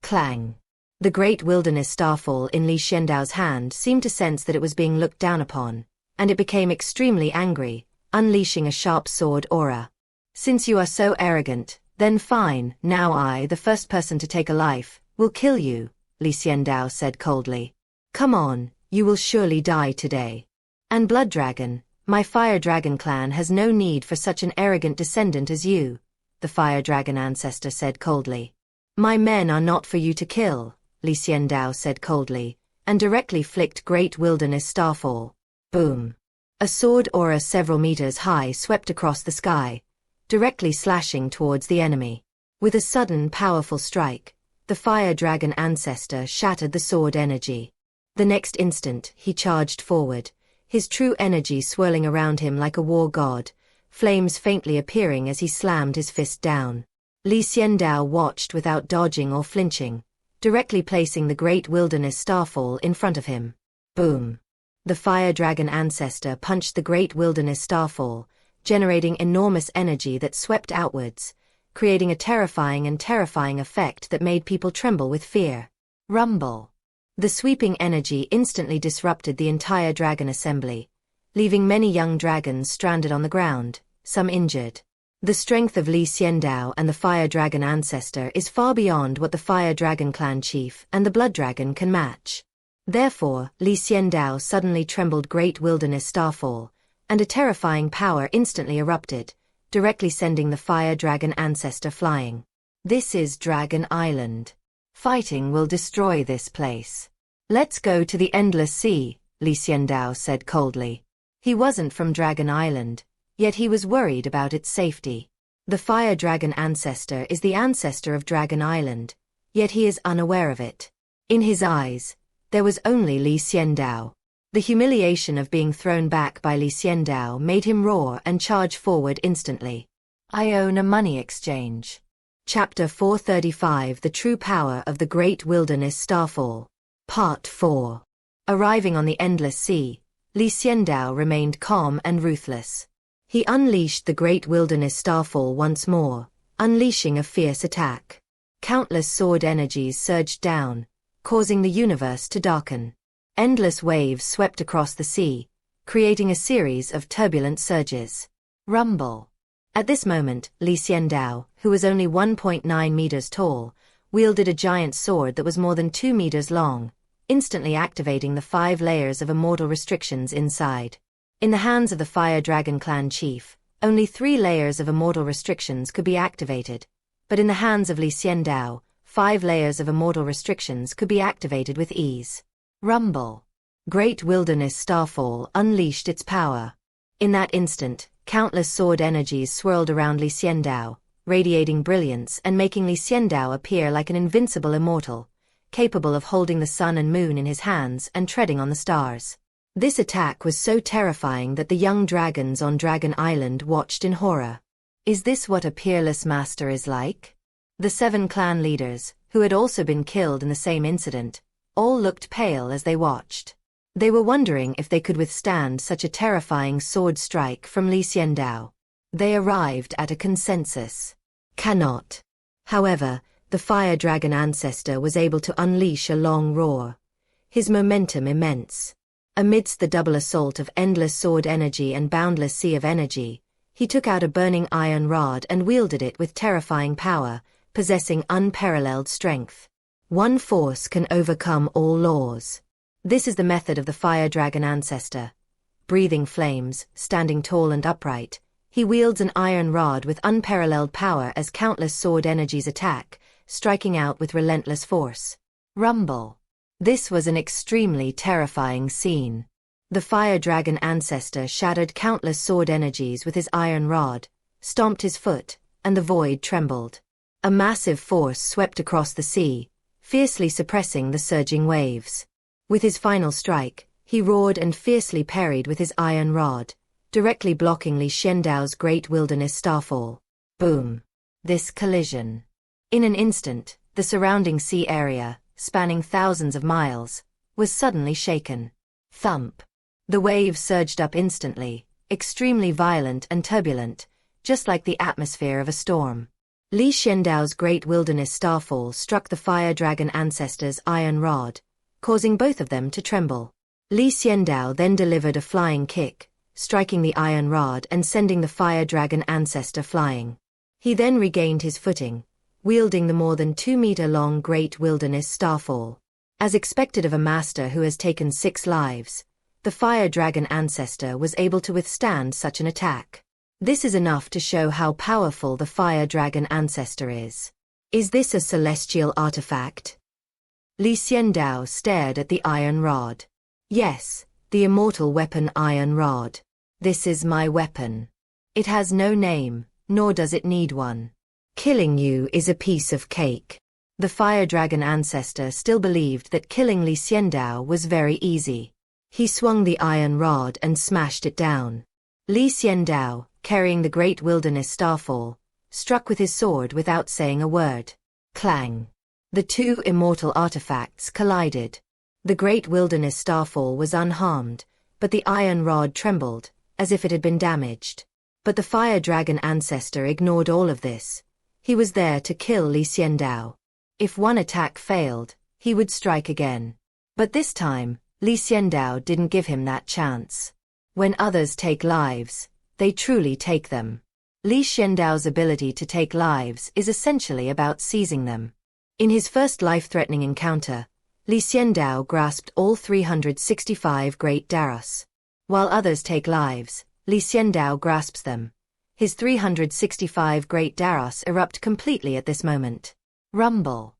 Clang. The Great Wilderness Starfall in Xiandao's hand seemed to sense that it was being looked down upon, and it became extremely angry, unleashing a sharp sword aura. Since you are so arrogant, then fine, now I, the first person to take a life, will kill you, Xiandao said coldly. Come on, you will surely die today. And Blood Dragon, my Fire Dragon clan has no need for such an arrogant descendant as you, the Fire Dragon ancestor said coldly. My men are not for you to kill, Xiandao said coldly, and directly flicked Great Wilderness Starfall. Boom. A sword aura several meters high swept across the sky, directly slashing towards the enemy. With a sudden powerful strike, the Fire Dragon ancestor shattered the sword energy. The next instant, he charged forward, his true energy swirling around him like a war god, flames faintly appearing as he slammed his fist down. Xiandao watched without dodging or flinching, directly placing the Great Wilderness Starfall in front of him. Boom. The Fire Dragon ancestor punched the Great Wilderness Starfall, generating enormous energy that swept outwards, creating a terrifying effect that made people tremble with fear. Rumble. The sweeping energy instantly disrupted the entire dragon assembly, leaving many young dragons stranded on the ground, some injured. The strength of Xiandao and the Fire Dragon ancestor is far beyond what the Fire Dragon clan chief and the Blood Dragon can match. Therefore, Xiandao suddenly trembled Great Wilderness Starfall, and a terrifying power instantly erupted, directly sending the Fire Dragon ancestor flying. This is Dragon Island. Fighting will destroy this place. Let's go to the Endless Sea, Xiandao said coldly. He wasn't from Dragon Island, yet he was worried about its safety. The fire dragon ancestor is the ancestor of Dragon Island, yet he is unaware of it. In his eyes, there was only Xiandao. The humiliation of being thrown back by Xiandao made him roar and charge forward instantly. I own a money exchange. Chapter 435 The True Power of the Great Wilderness Starfall. Part 4. Arriving on the Endless Sea, Xiandao remained calm and ruthless. He unleashed the Great Wilderness Starfall once more, unleashing a fierce attack. Countless sword energies surged down, causing the universe to darken. Endless waves swept across the sea, creating a series of turbulent surges. Rumble. At this moment, Xiandao, who was only 1.9 meters tall, wielded a giant sword that was more than 2 meters long, instantly activating the 5 layers of immortal restrictions inside. In the hands of the Fire Dragon Clan chief, only 3 layers of immortal restrictions could be activated, but in the hands of Xiandao, 5 layers of immortal restrictions could be activated with ease. Rumble. Great Wilderness Starfall unleashed its power. In that instant, countless sword energies swirled around Xiandao, radiating brilliance and making Xiandao appear like an invincible immortal, capable of holding the sun and moon in his hands and treading on the stars. This attack was so terrifying that the young dragons on Dragon Island watched in horror. Is this what a peerless master is like? The 7 clan leaders, who had also been killed in the same incident, all looked pale as they watched. They were wondering if they could withstand such a terrifying sword strike from Xiandao. They arrived at a consensus. Cannot. However, the fire dragon ancestor was able to unleash a long roar. His momentum immense. Amidst the double assault of endless sword energy and boundless sea of energy, he took out a burning iron rod and wielded it with terrifying power, possessing unparalleled strength. One force can overcome all laws. This is the method of the fire dragon ancestor. Breathing flames, standing tall and upright, he wields an iron rod with unparalleled power as countless sword energies attack, striking out with relentless force. Rumble. This was an extremely terrifying scene. The fire dragon ancestor shattered countless sword energies with his iron rod, stomped his foot, and the void trembled. A massive force swept across the sea, fiercely suppressing the surging waves. With his final strike, he roared and fiercely parried with his iron rod, directly blocking Xiandao's Great Wilderness Starfall. Boom! This collision. In an instant, the surrounding sea area, spanning thousands of miles, was suddenly shaken. Thump! The waves surged up instantly, extremely violent and turbulent, just like the atmosphere of a storm. Xiandao's Great Wilderness Starfall struck the fire dragon ancestor's iron rod, causing both of them to tremble. Xiandao then delivered a flying kick, striking the iron rod and sending the fire dragon ancestor flying. He then regained his footing, wielding the more than 2-meter-long Great Wilderness Starfall. As expected of a master who has taken 6 lives, the fire dragon ancestor was able to withstand such an attack. This is enough to show how powerful the fire dragon ancestor is. Is this a celestial artifact? Xiandao stared at the iron rod. Yes, the immortal weapon iron rod. This is my weapon. It has no name, nor does it need one. Killing you is a piece of cake. The fire dragon ancestor still believed that killing Xiandao was very easy. He swung the iron rod and smashed it down. Xiandao, carrying the Great Wilderness Starfall, struck with his sword without saying a word. Clang! The 2 immortal artifacts collided. The Great Wilderness Starfall was unharmed, but the iron rod trembled, as if it had been damaged. But the fire dragon ancestor ignored all of this. He was there to kill Xiandao. If one attack failed, he would strike again. But this time, Xiandao didn't give him that chance. When others take lives, they truly take them. Xiandao's ability to take lives is essentially about seizing them. In his first life-threatening encounter, Xiandao grasped all 365 Great Daros. While others take lives, Xiandao grasps them. His 365 Great Daros erupt completely at this moment. Rumble.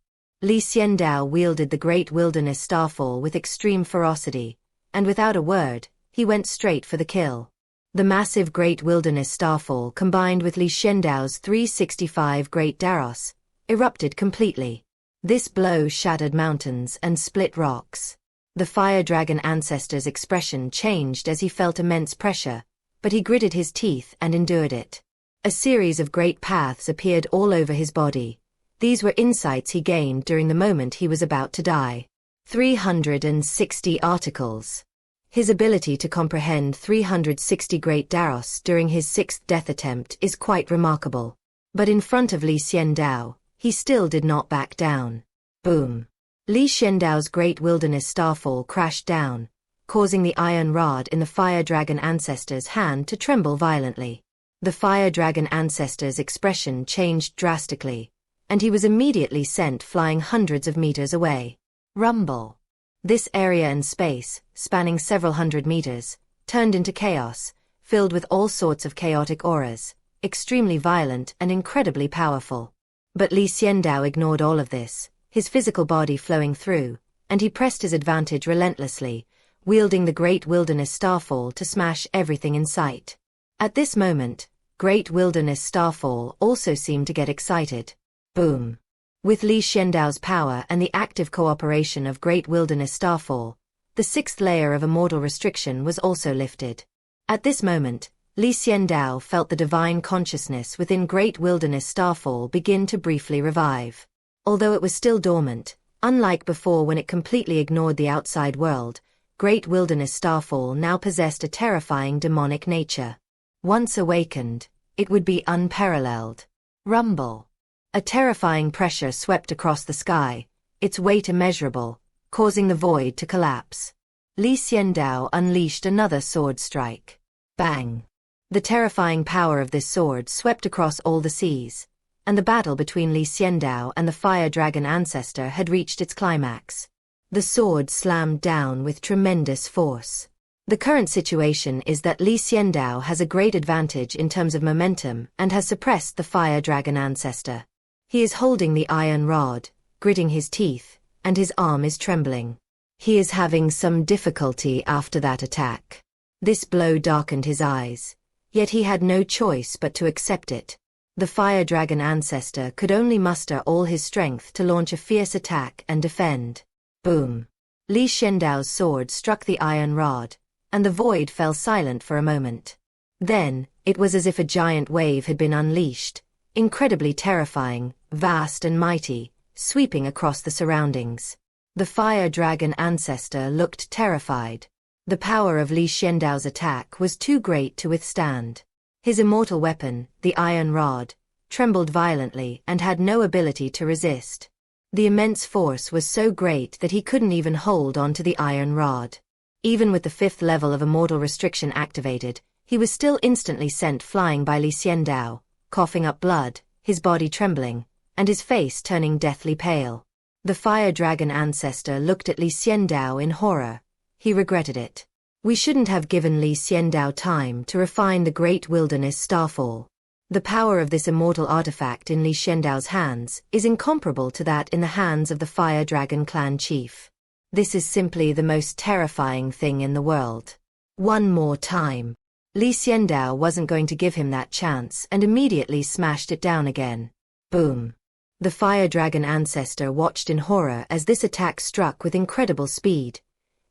Li Xiandao wielded the Great Wilderness Starfall with extreme ferocity, and without a word, he went straight for the kill. The massive Great Wilderness Starfall combined with Li Xiandao's 365 Great Daros, erupted completely. This blow shattered mountains and split rocks. The Fire Dragon ancestor's expression changed as he felt immense pressure, but he gritted his teeth and endured it. A series of great paths appeared all over his body. These were insights he gained during the moment he was about to die. 360 articles. His ability to comprehend 360 Great Daros during his 6th death attempt is quite remarkable. But in front of Li Xiandao, he still did not back down. Boom. Li Xiandao's Great Wilderness Starfall crashed down, causing the iron rod in the Fire Dragon ancestor's hand to tremble violently. The Fire Dragon ancestor's expression changed drastically, and he was immediately sent flying hundreds of meters away. Rumble. This area and space, spanning several hundred meters, turned into chaos, filled with all sorts of chaotic auras, extremely violent and incredibly powerful. But Li Xiandao ignored all of this, his physical body flowing through, and he pressed his advantage relentlessly, wielding the Great Wilderness Starfall to smash everything in sight. At this moment, Great Wilderness Starfall also seemed to get excited. Boom. With Li Xiandao's power and the active cooperation of Great Wilderness Starfall, the 6th layer of immortal restriction was also lifted. At this moment, Li Xiandao felt the divine consciousness within Great Wilderness Starfall begin to briefly revive. Although it was still dormant, unlike before when it completely ignored the outside world, Great Wilderness Starfall now possessed a terrifying demonic nature. Once awakened, it would be unparalleled. Rumble. A terrifying pressure swept across the sky, its weight immeasurable, causing the void to collapse. Li Xiandao unleashed another sword strike. Bang! The terrifying power of this sword swept across all the seas, and the battle between Li Xiandao and the Fire Dragon ancestor had reached its climax. The sword slammed down with tremendous force. The current situation is that Li Xiandao has a great advantage in terms of momentum and has suppressed the Fire Dragon ancestor. He is holding the iron rod, gritting his teeth, and his arm is trembling. He is having some difficulty after that attack. This blow darkened his eyes, yet he had no choice but to accept it. The Fire Dragon ancestor could only muster all his strength to launch a fierce attack and defend. Boom. Li Xiandao's sword struck the iron rod, and the void fell silent for a moment. Then, it was as if a giant wave had been unleashed, incredibly terrifying, vast and mighty, sweeping across the surroundings. The Fire Dragon ancestor looked terrified. The power of Li Xiandao's attack was too great to withstand. His immortal weapon, the iron rod, trembled violently and had no ability to resist. The immense force was so great that he couldn't even hold on to the iron rod. Even with the 5th level of immortal restriction activated, he was still instantly sent flying by Li Xiandao, coughing up blood, his body trembling, and his face turning deathly pale. The Fire Dragon ancestor looked at Li Xiandao in horror. He regretted it. We shouldn't have given Li Xiandao time to refine the Great Wilderness Starfall. The power of this immortal artifact in Li Xiandao's hands is incomparable to that in the hands of the Fire Dragon clan chief. This is simply the most terrifying thing in the world. One more time. Li Xiandao wasn't going to give him that chance and immediately smashed it down again. Boom. The Fire Dragon ancestor watched in horror as this attack struck with incredible speed.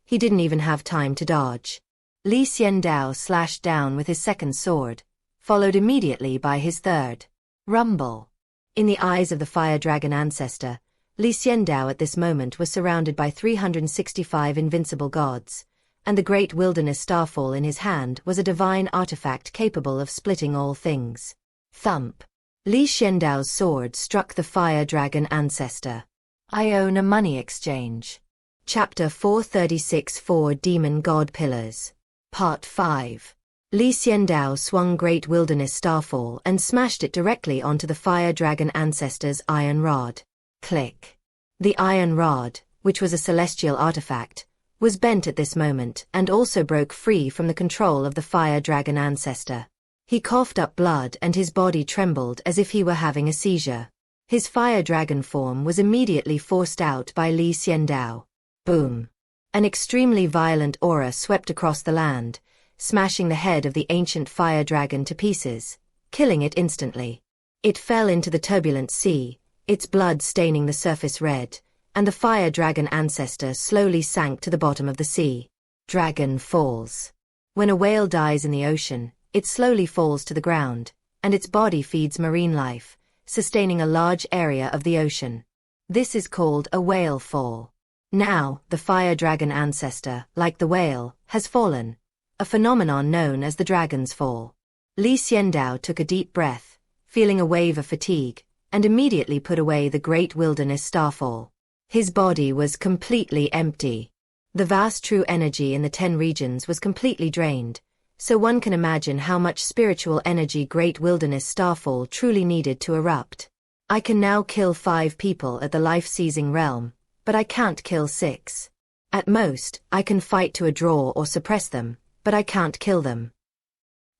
He didn't even have time to dodge. Li Xiandao slashed down with his 2nd sword, followed immediately by his 3rd. Rumble. In the eyes of the Fire Dragon ancestor, Li Xiandao at this moment was surrounded by 365 invincible gods, and the Great Wilderness Starfall in his hand was a divine artifact capable of splitting all things. Thump. Li Xiandao's sword struck the Fire Dragon ancestor. I own a money exchange. Chapter 436 4 Demon God Pillars. Part 5. Li Xiandao swung Great Wilderness Starfall and smashed it directly onto the Fire Dragon ancestor's iron rod. Click. The iron rod, which was a celestial artifact, was bent at this moment and also broke free from the control of the Fire Dragon ancestor. He coughed up blood and his body trembled as if he were having a seizure. His fire dragon form was immediately forced out by Xiandao. Boom! An extremely violent aura swept across the land, smashing the head of the ancient fire dragon to pieces, killing it instantly. It fell into the turbulent sea, its blood staining the surface red, and the fire dragon ancestor slowly sank to the bottom of the sea. Dragon falls. When a whale dies in the ocean, it slowly falls to the ground, and its body feeds marine life, sustaining a large area of the ocean. This is called a whale fall. Now, the fire dragon ancestor, like the whale, has fallen, a phenomenon known as the dragon's fall. Xiandao took a deep breath, feeling a wave of fatigue, and immediately put away the great wilderness starfall. His body was completely empty. The vast true energy in the 10 regions was completely drained, so one can imagine how much spiritual energy great wilderness starfall truly needed to erupt. I can now kill 5 people at the life-seizing realm, but I can't kill 6. At most, I can fight to a draw or suppress them, but I can't kill them.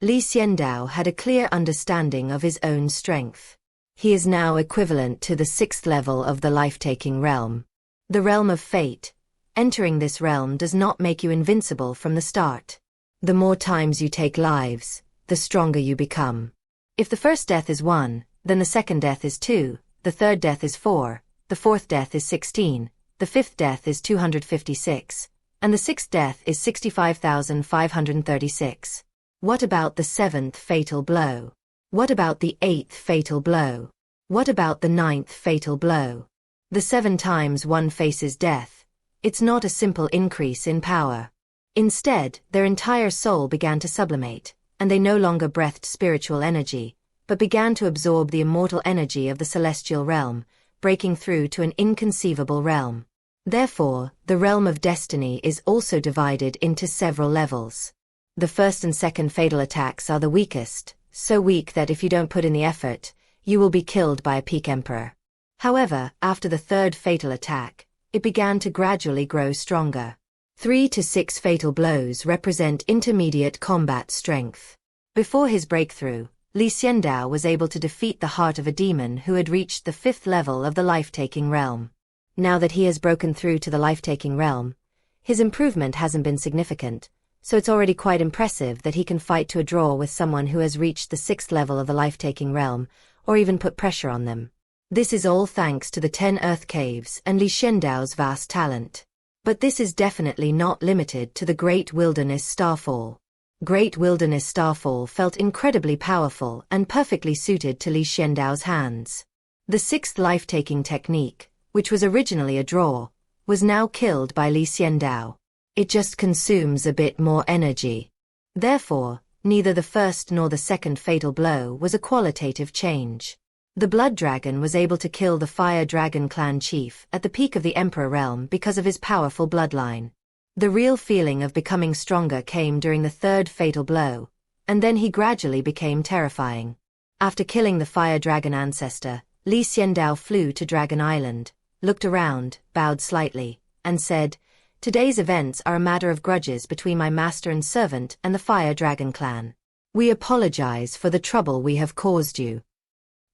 Xiandao had a clear understanding of his own strength. He is now equivalent to the 6th level of the life-taking realm. The realm of fate. Entering this realm does not make you invincible from the start. The more times you take lives, the stronger you become. If the first death is 1, then the second death is 2, the third death is 4, the fourth death is 16, the fifth death is 256, and the sixth death is 65,536. What about the 7th fatal blow? What about the 8th fatal blow? What about the 9th fatal blow? The 7 times one faces death. It's not a simple increase in power. Instead, their entire soul began to sublimate, and they no longer breathed spiritual energy, but began to absorb the immortal energy of the celestial realm, breaking through to an inconceivable realm. Therefore, the realm of destiny is also divided into several levels. The first and second fatal attacks are the weakest, so weak that if you don't put in the effort, you will be killed by a peak emperor. However, after the third fatal attack, it began to gradually grow stronger. 3 to 6 fatal blows represent intermediate combat strength. Before his breakthrough, Xiandao was able to defeat the heart of a demon who had reached the 5th level of the life-taking realm. Now that he has broken through to the life-taking realm, his improvement hasn't been significant, so it's already quite impressive that he can fight to a draw with someone who has reached the 6th level of the life-taking realm, or even put pressure on them. This is all thanks to the 10 earth caves and Xiandao's vast talent. But this is definitely not limited to the Great Wilderness Starfall. Great Wilderness Starfall felt incredibly powerful and perfectly suited to Xiandao's hands. The 6th life-taking technique, which was originally a draw, was now killed by Xiandao. It just consumes a bit more energy. Therefore, neither the first nor the second fatal blow was a qualitative change. The Blood Dragon was able to kill the Fire Dragon clan chief at the peak of the Emperor realm because of his powerful bloodline. The real feeling of becoming stronger came during the third fatal blow, and then he gradually became terrifying. After killing the Fire Dragon ancestor, Xiandao flew to Dragon Island, looked around, bowed slightly, and said, "Today's events are a matter of grudges between my master and servant and the Fire Dragon clan. We apologize for the trouble we have caused you."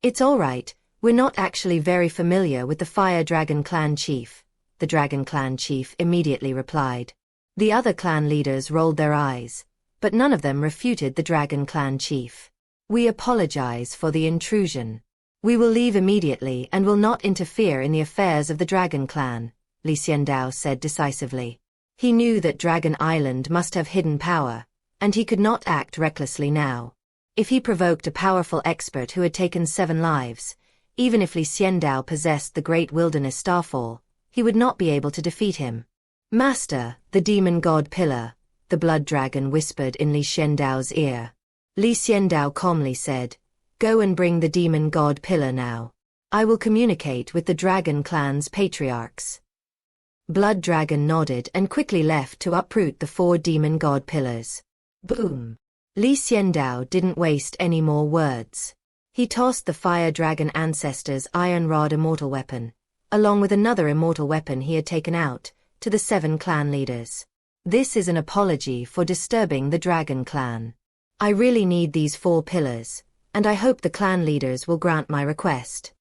"It's all right, we're not actually very familiar with the Fire Dragon clan chief," the Dragon clan chief immediately replied. The other clan leaders rolled their eyes, but none of them refuted the Dragon clan chief. "We apologize for the intrusion. We will leave immediately and will not interfere in the affairs of the Dragon clan," Xiandao said decisively. He knew that Dragon Island must have hidden power, and he could not act recklessly now. If he provoked a powerful expert who had taken 7 lives, even if Xiandao possessed the Great Wilderness Starfall, he would not be able to defeat him. "Master, the demon god pillar," the blood dragon whispered in Xiandao's ear. Xiandao calmly said, "Go and bring the demon god pillar now. I will communicate with the Dragon clan's patriarchs." Blood Dragon nodded and quickly left to uproot the 4 demon god pillars. Boom! Xiandao didn't waste any more words. He tossed the Fire Dragon ancestor's Iron Rod immortal weapon, along with another immortal weapon he had taken out, to the 7 clan leaders. "This is an apology for disturbing the Dragon clan. I really need these 4 pillars, and I hope the clan leaders will grant my request."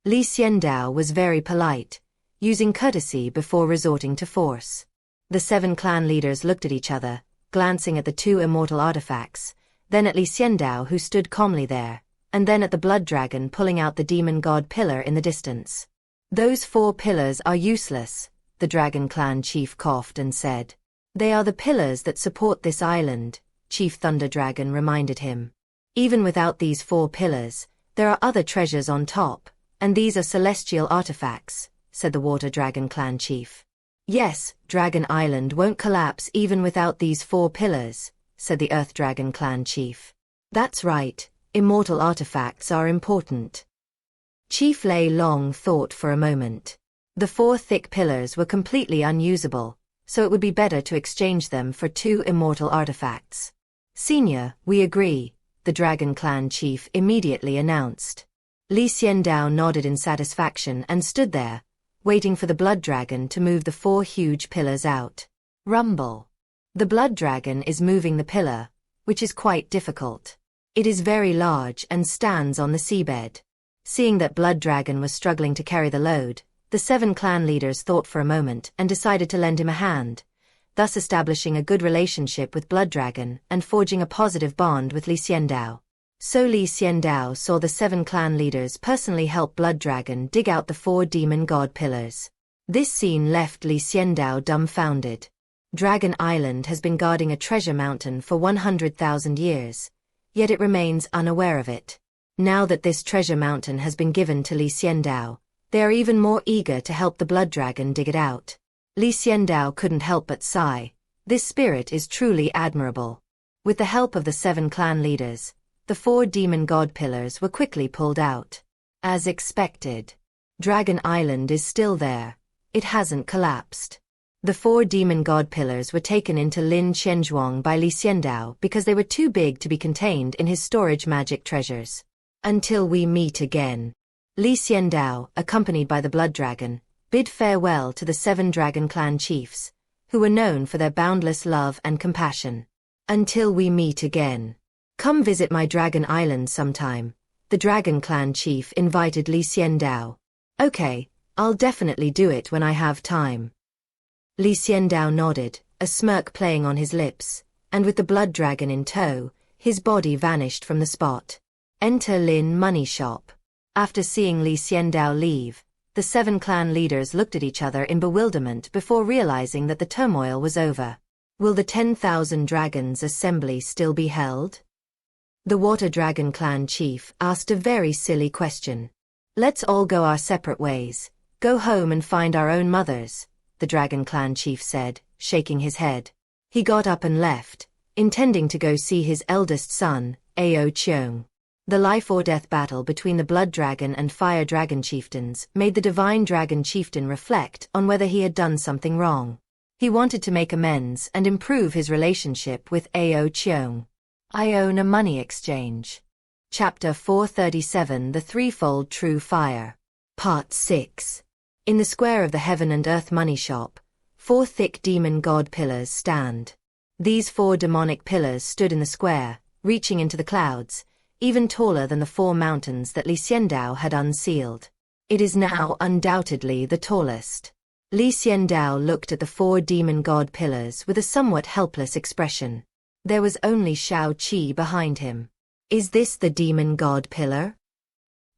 Li Xiandao was very polite, using courtesy before resorting to force. The 7 clan leaders looked at each other, glancing at the 2 immortal artifacts, then at Li Xiandao who stood calmly there, and then at the blood dragon pulling out the demon god pillar in the distance. "Those 4 pillars are useless," the dragon clan chief coughed and said. "They are the pillars that support this island," Chief Thunder Dragon reminded him. "Even without these 4 pillars, there are other treasures on top, and these are celestial artifacts," said the Water Dragon clan chief. "Yes, Dragon Island won't collapse even without these 4 pillars," said the Earth Dragon clan chief. "That's right, immortal artifacts are important." Chief Lei Long thought for a moment. The 4 thick pillars were completely unusable, so it would be better to exchange them for 2 immortal artifacts. "Senior, we agree," the Dragon Clan chief immediately announced. Li Xiandao nodded in satisfaction and stood there, waiting for the blood dragon to move the 4 huge pillars out. Rumble. The blood dragon is moving the pillar, which is quite difficult. It is very large and stands on the seabed. Seeing that blood dragon was struggling to carry the load, the 7 clan leaders thought for a moment and decided to lend him a hand, thus establishing a good relationship with blood dragon and forging a positive bond with Li Xiandao. So Li Xiandao saw the 7 clan leaders personally help blood dragon dig out the 4 demon god pillars. This scene left Li Xiandao dumbfounded. Dragon Island has been guarding a treasure mountain for 100,000 years, yet it remains unaware of it. Now that this treasure mountain has been given to Li Xiandao, they are even more eager to help the blood dragon dig it out. Li Xiandao couldn't help but sigh. This spirit is truly admirable. With the help of the 7 clan leaders, the 4 demon god pillars were quickly pulled out. As expected, Dragon Island is still there. It hasn't collapsed. The 4 demon god pillars were taken into Lin Qianzhuang by Li Xiandao because they were too big to be contained in his storage magic treasures. "Until we meet again." Li Xiandao, accompanied by the blood dragon, bid farewell to the 7 dragon clan chiefs, who were known for their boundless love and compassion. "Until we meet again. Come visit my Dragon Island sometime," the Dragon Clan chief invited Li Xiandao. "Okay, I'll definitely do it when I have time." Li Xiandao nodded, a smirk playing on his lips, and with the blood dragon in tow, his body vanished from the spot. Enter Lin Money Shop. After seeing Li Xiandao leave, the 7 clan leaders looked at each other in bewilderment before realizing that the turmoil was over. Will the 10,000 Dragons Assembly still be held? The Water Dragon Clan chief asked a very silly question. "Let's all go our separate ways, go home and find our own mothers," the Dragon Clan chief said, shaking his head. He got up and left, intending to go see his eldest son, Ao Cheong. The life-or-death battle between the Blood Dragon and Fire Dragon chieftains made the Divine Dragon chieftain reflect on whether he had done something wrong. He wanted to make amends and improve his relationship with Ao Cheong. I own a money exchange. Chapter 437 The Threefold True Fire. Part 6. In the square of the Heaven and Earth Money Shop, 4 thick demon god pillars stand. These 4 demonic pillars stood in the square, reaching into the clouds, even taller than the 4 mountains that Li Xiandao had unsealed. It is now undoubtedly the tallest. Li Xiandao looked at the 4 demon god pillars with a somewhat helpless expression. There was only Shao Qi behind him. "Is this the demon god pillar?"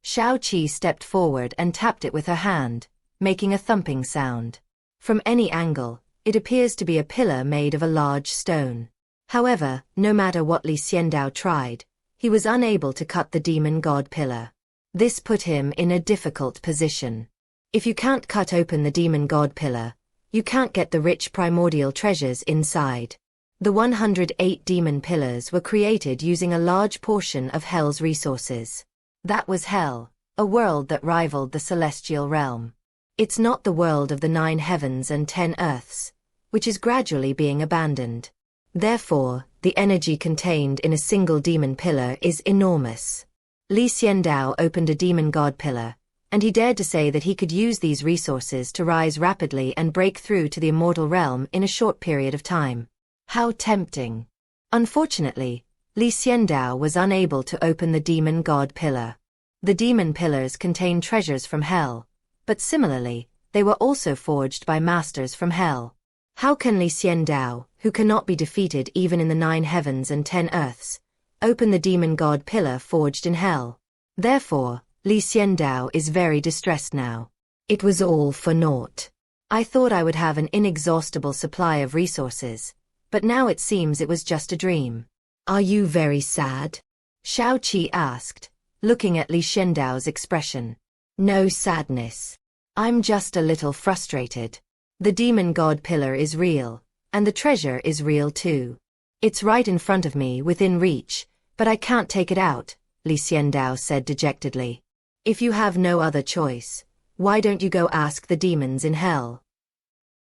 Shao Qi stepped forward and tapped it with her hand, making a thumping sound. From any angle, it appears to be a pillar made of a large stone. However, no matter what Li Xiandao tried, he was unable to cut the demon god pillar. This put him in a difficult position. If you can't cut open the demon god pillar, you can't get the rich primordial treasures inside. The 108 demon pillars were created using a large portion of Hell's resources. That was Hell, a world that rivaled the celestial realm. It's not the world of the 9 heavens and 10 earths, which is gradually being abandoned. Therefore, the energy contained in a single demon pillar is enormous. Li Xiandao opened a demon god pillar, and he dared to say that he could use these resources to rise rapidly and break through to the immortal realm in a short period of time. How tempting. Unfortunately, Li Xiandao was unable to open the demon god pillar. The demon pillars contain treasures from hell, but similarly, they were also forged by masters from hell. How can Xiandao, who cannot be defeated even in the 9 heavens and 10 earths, open the demon god pillar forged in hell? Therefore, Xiandao is very distressed now. It was all for naught. I thought I would have an inexhaustible supply of resources, but now it seems it was just a dream. Are you very sad? Xiao Qi asked, looking at Xiandao's expression. No sadness. I'm just a little frustrated. The demon god pillar is real, and the treasure is real too. It's right in front of me within reach, but I can't take it out, Xiandao said dejectedly. If you have no other choice, why don't you go ask the demons in hell?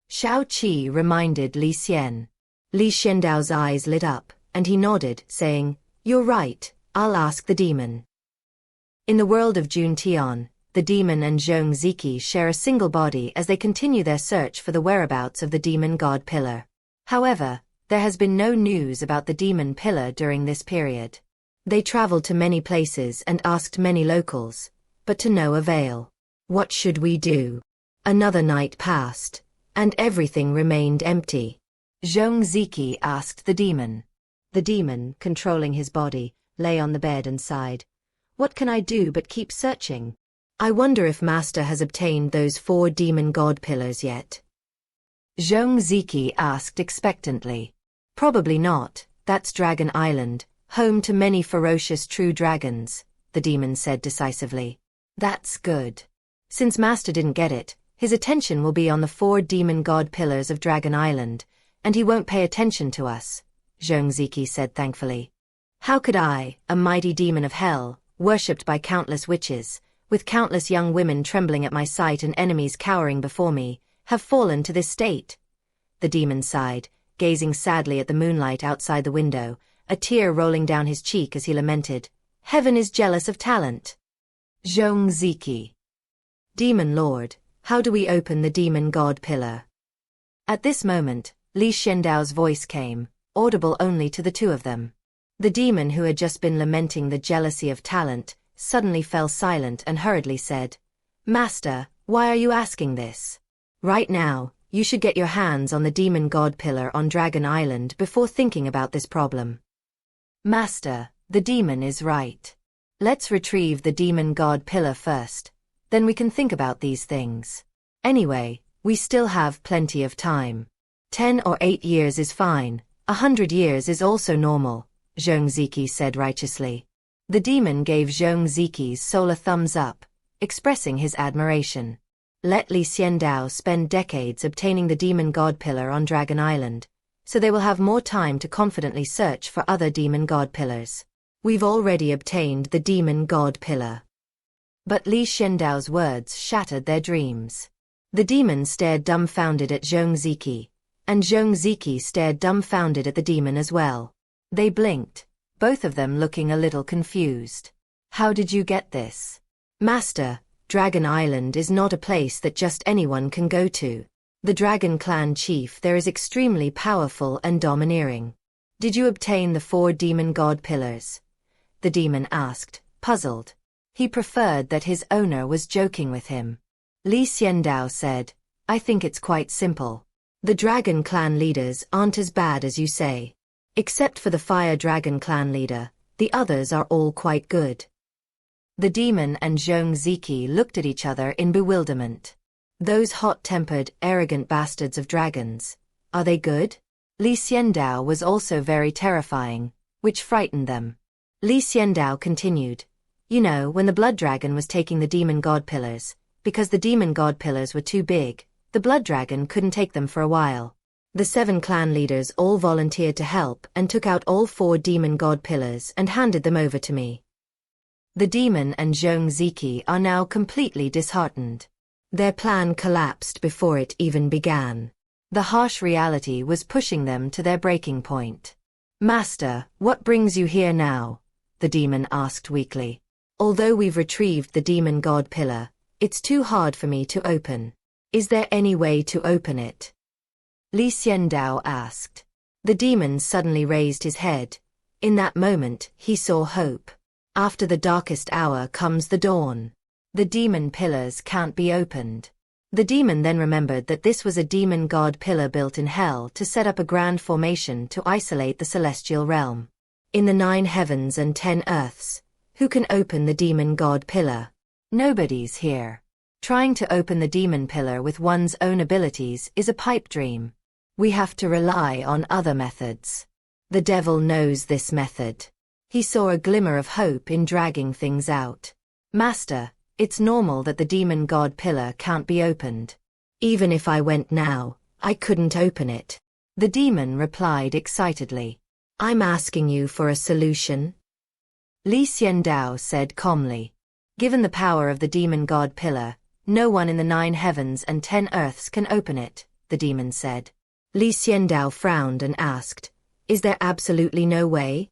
Xiao Qi reminded Xiandao's eyes lit up, and he nodded, saying, You're right, I'll ask the demon. In the world of Jun Tian, the demon and Zhong Ziki share a single body as they continue their search for the whereabouts of the demon god pillar. However, there has been no news about the demon pillar during this period. They traveled to many places and asked many locals, but to no avail. What should we do? Another night passed, and everything remained empty. Zhong Ziki asked the demon. The demon, controlling his body, lay on the bed and sighed. What can I do but keep searching? I wonder if Master has obtained those 4 demon god pillars yet. Zhong Ziki asked expectantly. Probably not, that's Dragon Island, home to many ferocious true dragons, the demon said decisively. That's good. Since Master didn't get it, his attention will be on the 4 demon god pillars of Dragon Island, and he won't pay attention to us, Zhong Ziki said thankfully. How could I, a mighty demon of hell, worshipped by countless witches, with countless young women trembling at my sight and enemies cowering before me, have fallen to this state? The demon sighed, gazing sadly at the moonlight outside the window, a tear rolling down his cheek as he lamented. Heaven is jealous of talent. Zhong Ziki. Demon Lord, how do we open the demon god pillar? At this moment, Xiandao's voice came, audible only to the 2 of them. The demon who had just been lamenting the jealousy of talent, suddenly fell silent and hurriedly said, Master, why are you asking this? Right now, you should get your hands on the demon god pillar on Dragon Island before thinking about this problem. Master, the demon is right. Let's retrieve the demon god pillar first, then we can think about these things. Anyway, we still have plenty of time. 10 or 8 years is fine, 100 years is also normal, Zhong Ziki said righteously. The demon gave Zhong Ziki's soul a thumbs up, expressing his admiration. Let Xiandao spend decades obtaining the demon god pillar on Dragon Island, so they will have more time to confidently search for other demon god pillars. We've already obtained the demon god pillar. But Xiandao's words shattered their dreams. The demon stared dumbfounded at Zhong Ziki, and Zhong Ziki stared dumbfounded at the demon as well. They blinked, both of them looking a little confused. How did you get this? Master, Dragon Island is not a place that just anyone can go to. The Dragon Clan chief there is extremely powerful and domineering. Did you obtain the 4 demon god pillars? The demon asked, puzzled. He preferred that his owner was joking with him. Xiandao said, I think it's quite simple. The Dragon Clan leaders aren't as bad as you say. Except for the Fire Dragon Clan leader, the others are all quite good. The demon and Zhong Ziki looked at each other in bewilderment. Those hot-tempered, arrogant bastards of dragons, are they good? Xiandao was also very terrifying, which frightened them. Xiandao continued, You know, when the blood dragon was taking the demon god pillars, because the demon god pillars were too big, the blood dragon couldn't take them for a while. The 7 clan leaders all volunteered to help and took out all 4 demon god pillars and handed them over to me. The demon and Zhong Ziki are now completely disheartened. Their plan collapsed before it even began. The harsh reality was pushing them to their breaking point. Master, what brings you here now? The demon asked weakly. Although we've retrieved the demon god pillar, it's too hard for me to open. Is there any way to open it? Xiandao asked. The demon suddenly raised his head. In that moment, he saw hope. After the darkest hour comes the dawn. The demon pillars can't be opened. The demon then remembered that this was a demon god pillar built in hell to set up a grand formation to isolate the celestial realm. In the 9 heavens and 10 earths, who can open the demon god pillar? Nobody's here. Trying to open the demon pillar with one's own abilities is a pipe dream. We have to rely on other methods. The devil knows this method. He saw a glimmer of hope in dragging things out. Master, it's normal that the demon god pillar can't be opened. Even if I went now, I couldn't open it. The demon replied excitedly. I'm asking you for a solution. Xiandao said calmly. Given the power of the demon god pillar, no one in the 9 heavens and 10 earths can open it, the demon said. Xiandao frowned and asked, is there absolutely no way?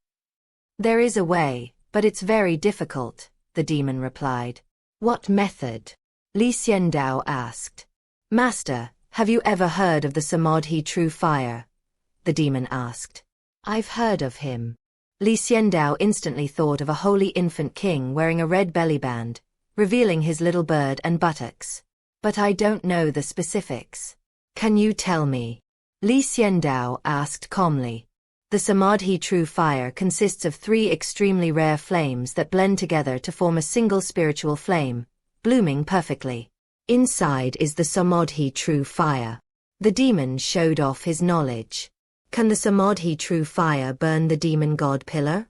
There is a way, but it's very difficult, the demon replied. What method? Xiandao asked. Master, have you ever heard of the Samadhi true fire? The demon asked. I've heard of him. Xiandao instantly thought of a holy infant king wearing a red belly band, revealing his little bird and buttocks. But I don't know the specifics. Can you tell me? Xiandao asked calmly. The Samadhi true fire consists of 3 extremely rare flames that blend together to form a single spiritual flame, blooming perfectly. Inside is the Samadhi true fire. The demon showed off his knowledge. Can the Samadhi true fire burn the demon god pillar?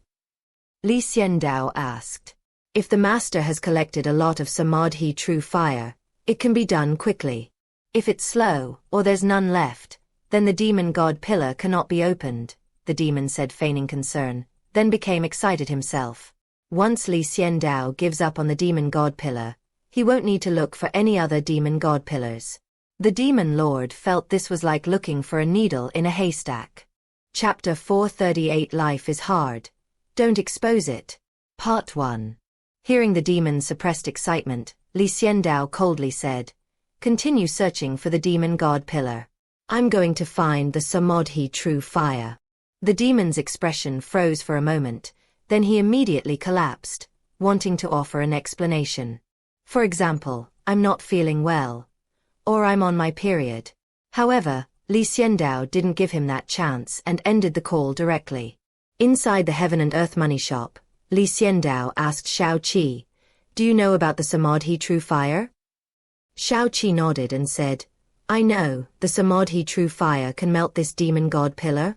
Xiandao asked. If the master has collected a lot of Samadhi true fire, it can be done quickly. If it's slow, or there's none left, then the demon god pillar cannot be opened, the demon said, feigning concern, then became excited himself. Once Xiandao gives up on the demon god pillar, he won't need to look for any other demon god pillars. The demon lord felt this was like looking for a needle in a haystack. Chapter 438 Life is hard. Don't expose it. Part 1. Hearing the demon's suppressed excitement, Xiandao coldly said, continue searching for the demon god pillar. I'm going to find the Samadhi true fire. The demon's expression froze for a moment, then he immediately collapsed, wanting to offer an explanation. For example, I'm not feeling well. Or I'm on my period. However, Xiandao didn't give him that chance and ended the call directly. Inside the Heaven and Earth money shop, Xiandao asked Xiaoqi, do you know about the Samadhi true fire? Xiaoqi nodded and said, I know, the Samadhi true fire can melt this demon god pillar.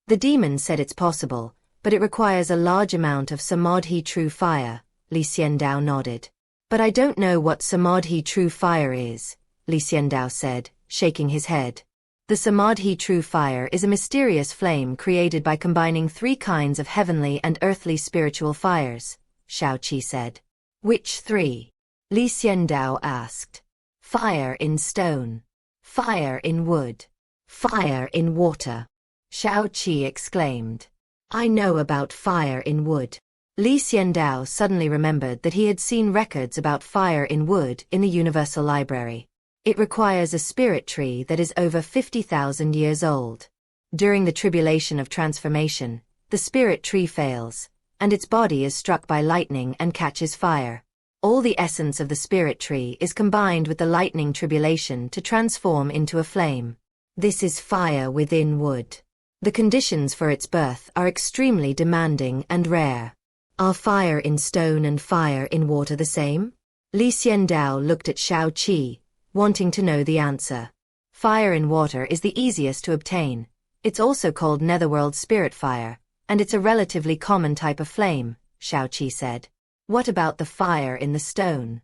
The demon said it's possible, but it requires a large amount of Samadhi true fire, Xiandao nodded. But I don't know what Samadhi true fire is, Xiandao said, shaking his head. The Samadhi true fire is a mysterious flame created by combining 3 kinds of heavenly and earthly spiritual fires, Xiaoqi said. Which 3? Xiandao asked. Fire in stone. Fire in wood. Fire in water. Xiaoqi exclaimed. I know about fire in wood. Xiandao suddenly remembered that he had seen records about fire in wood in the Universal Library. It requires a spirit tree that is over 50,000 years old. During the tribulation of transformation, the spirit tree fails, and its body is struck by lightning and catches fire. All the essence of the spirit tree is combined with the lightning tribulation to transform into a flame. This is fire within wood. The conditions for its birth are extremely demanding and rare. Are fire in stone and fire in water the same? Xiandao looked at Xiaoqi, wanting to know the answer. Fire in water is the easiest to obtain. It's also called netherworld spirit fire, and it's a relatively common type of flame, Xiaoqi said. What about the fire in the stone?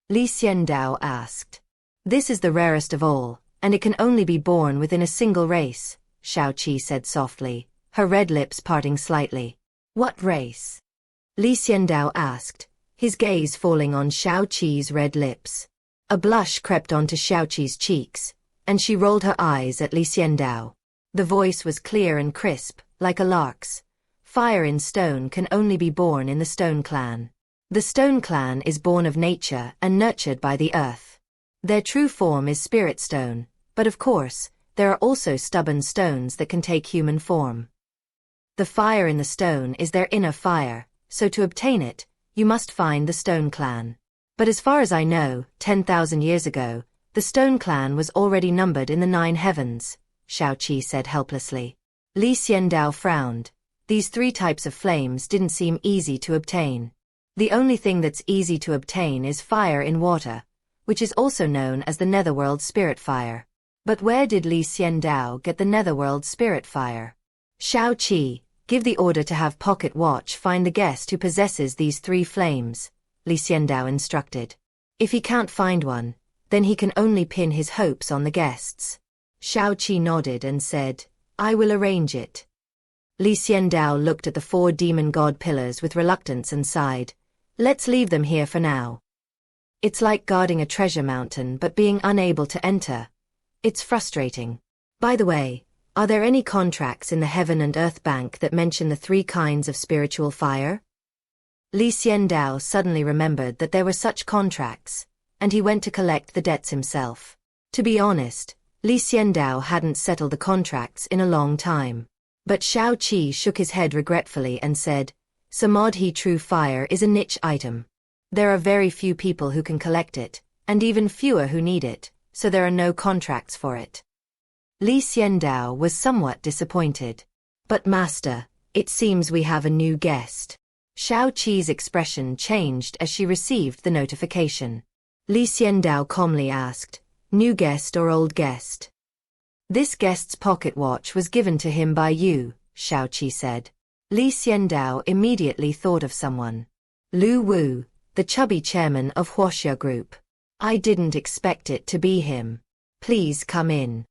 Xiandao asked. This is the rarest of all, and it can only be born within a single race, Xiaoqi said softly, her red lips parting slightly. What race? Xiandao asked, his gaze falling on Xiaoqi's red lips. A blush crept onto Xiaoqi's cheeks, and she rolled her eyes at Xiandao. The voice was clear and crisp, like a lark's. Fire in stone can only be born in the Stone Clan. The Stone Clan is born of nature and nurtured by the earth. Their true form is spirit stone, but of course, there are also stubborn stones that can take human form. The fire in the stone is their inner fire, so to obtain it, you must find the Stone Clan. But as far as I know, 10,000 years ago, the Stone Clan was already numbered in the 9 heavens, Xiaoqi said helplessly. Li Xiandao frowned. These 3 types of flames didn't seem easy to obtain. The only thing that's easy to obtain is fire in water, which is also known as the Netherworld Spirit Fire. But where did Li Xiandao get the Netherworld Spirit Fire? Xiaoqi, give the order to have Pocket Watch find the guest who possesses these 3 flames, Li Xiandao instructed. If he can't find one, then he can only pin his hopes on the guests. Xiaoqi nodded and said, I will arrange it. Li Xiandao looked at the 4 demon god pillars with reluctance and sighed. Let's leave them here for now. It's like guarding a treasure mountain but being unable to enter. It's frustrating. By the way, are there any contracts in the Heaven and Earth Bank that mention the 3 kinds of spiritual fire? Li Xiandao suddenly remembered that there were such contracts, and he went to collect the debts himself. To be honest, Li Xiandao hadn't settled the contracts in a long time. But Xiaoqi shook his head regretfully and said, Samadhi True Fire is a niche item. There are very few people who can collect it, and even fewer who need it, so there are no contracts for it. Li Xiandao was somewhat disappointed. But master, it seems we have a new guest. Xiaoqi's expression changed as she received the notification. Li Xiandao calmly asked, new guest or old guest? This guest's pocket watch was given to him by you, Xiaoqi said. Li Xiandao immediately thought of someone. Lu Wu, the chubby chairman of Huoxia Group. I didn't expect it to be him. Please come in.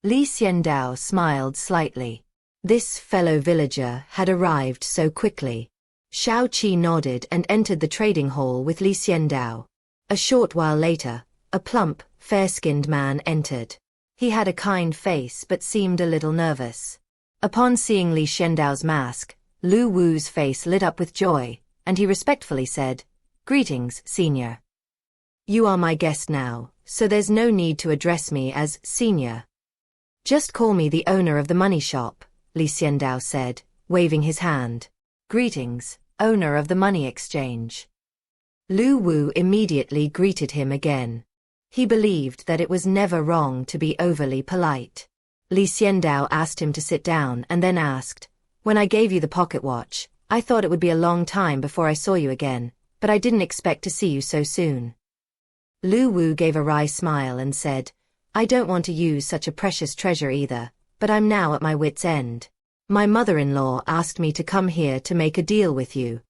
Li Xiandao smiled slightly. This fellow villager had arrived so quickly. Xiaoqi nodded and entered the trading hall with Li Xiandao. A short while later, a plump, fair-skinned man entered. He had a kind face but seemed a little nervous. Upon seeing Li Xiandao's mask, Lu Wu's face lit up with joy, and he respectfully said, Greetings, senior. You are my guest now, so there's no need to address me as senior. Just call me the owner of the money shop, Li Xiandao said, waving his hand. Greetings, owner of the money exchange. Lu Wu immediately greeted him again. He believed that it was never wrong to be overly polite. Li Xiandao asked him to sit down and then asked, When I gave you the pocket watch, I thought it would be a long time before I saw you again, but I didn't expect to see you so soon. Lu Wu gave a wry smile and said, I don't want to use such a precious treasure either, but I'm now at my wit's end. My mother-in-law asked me to come here to make a deal with you.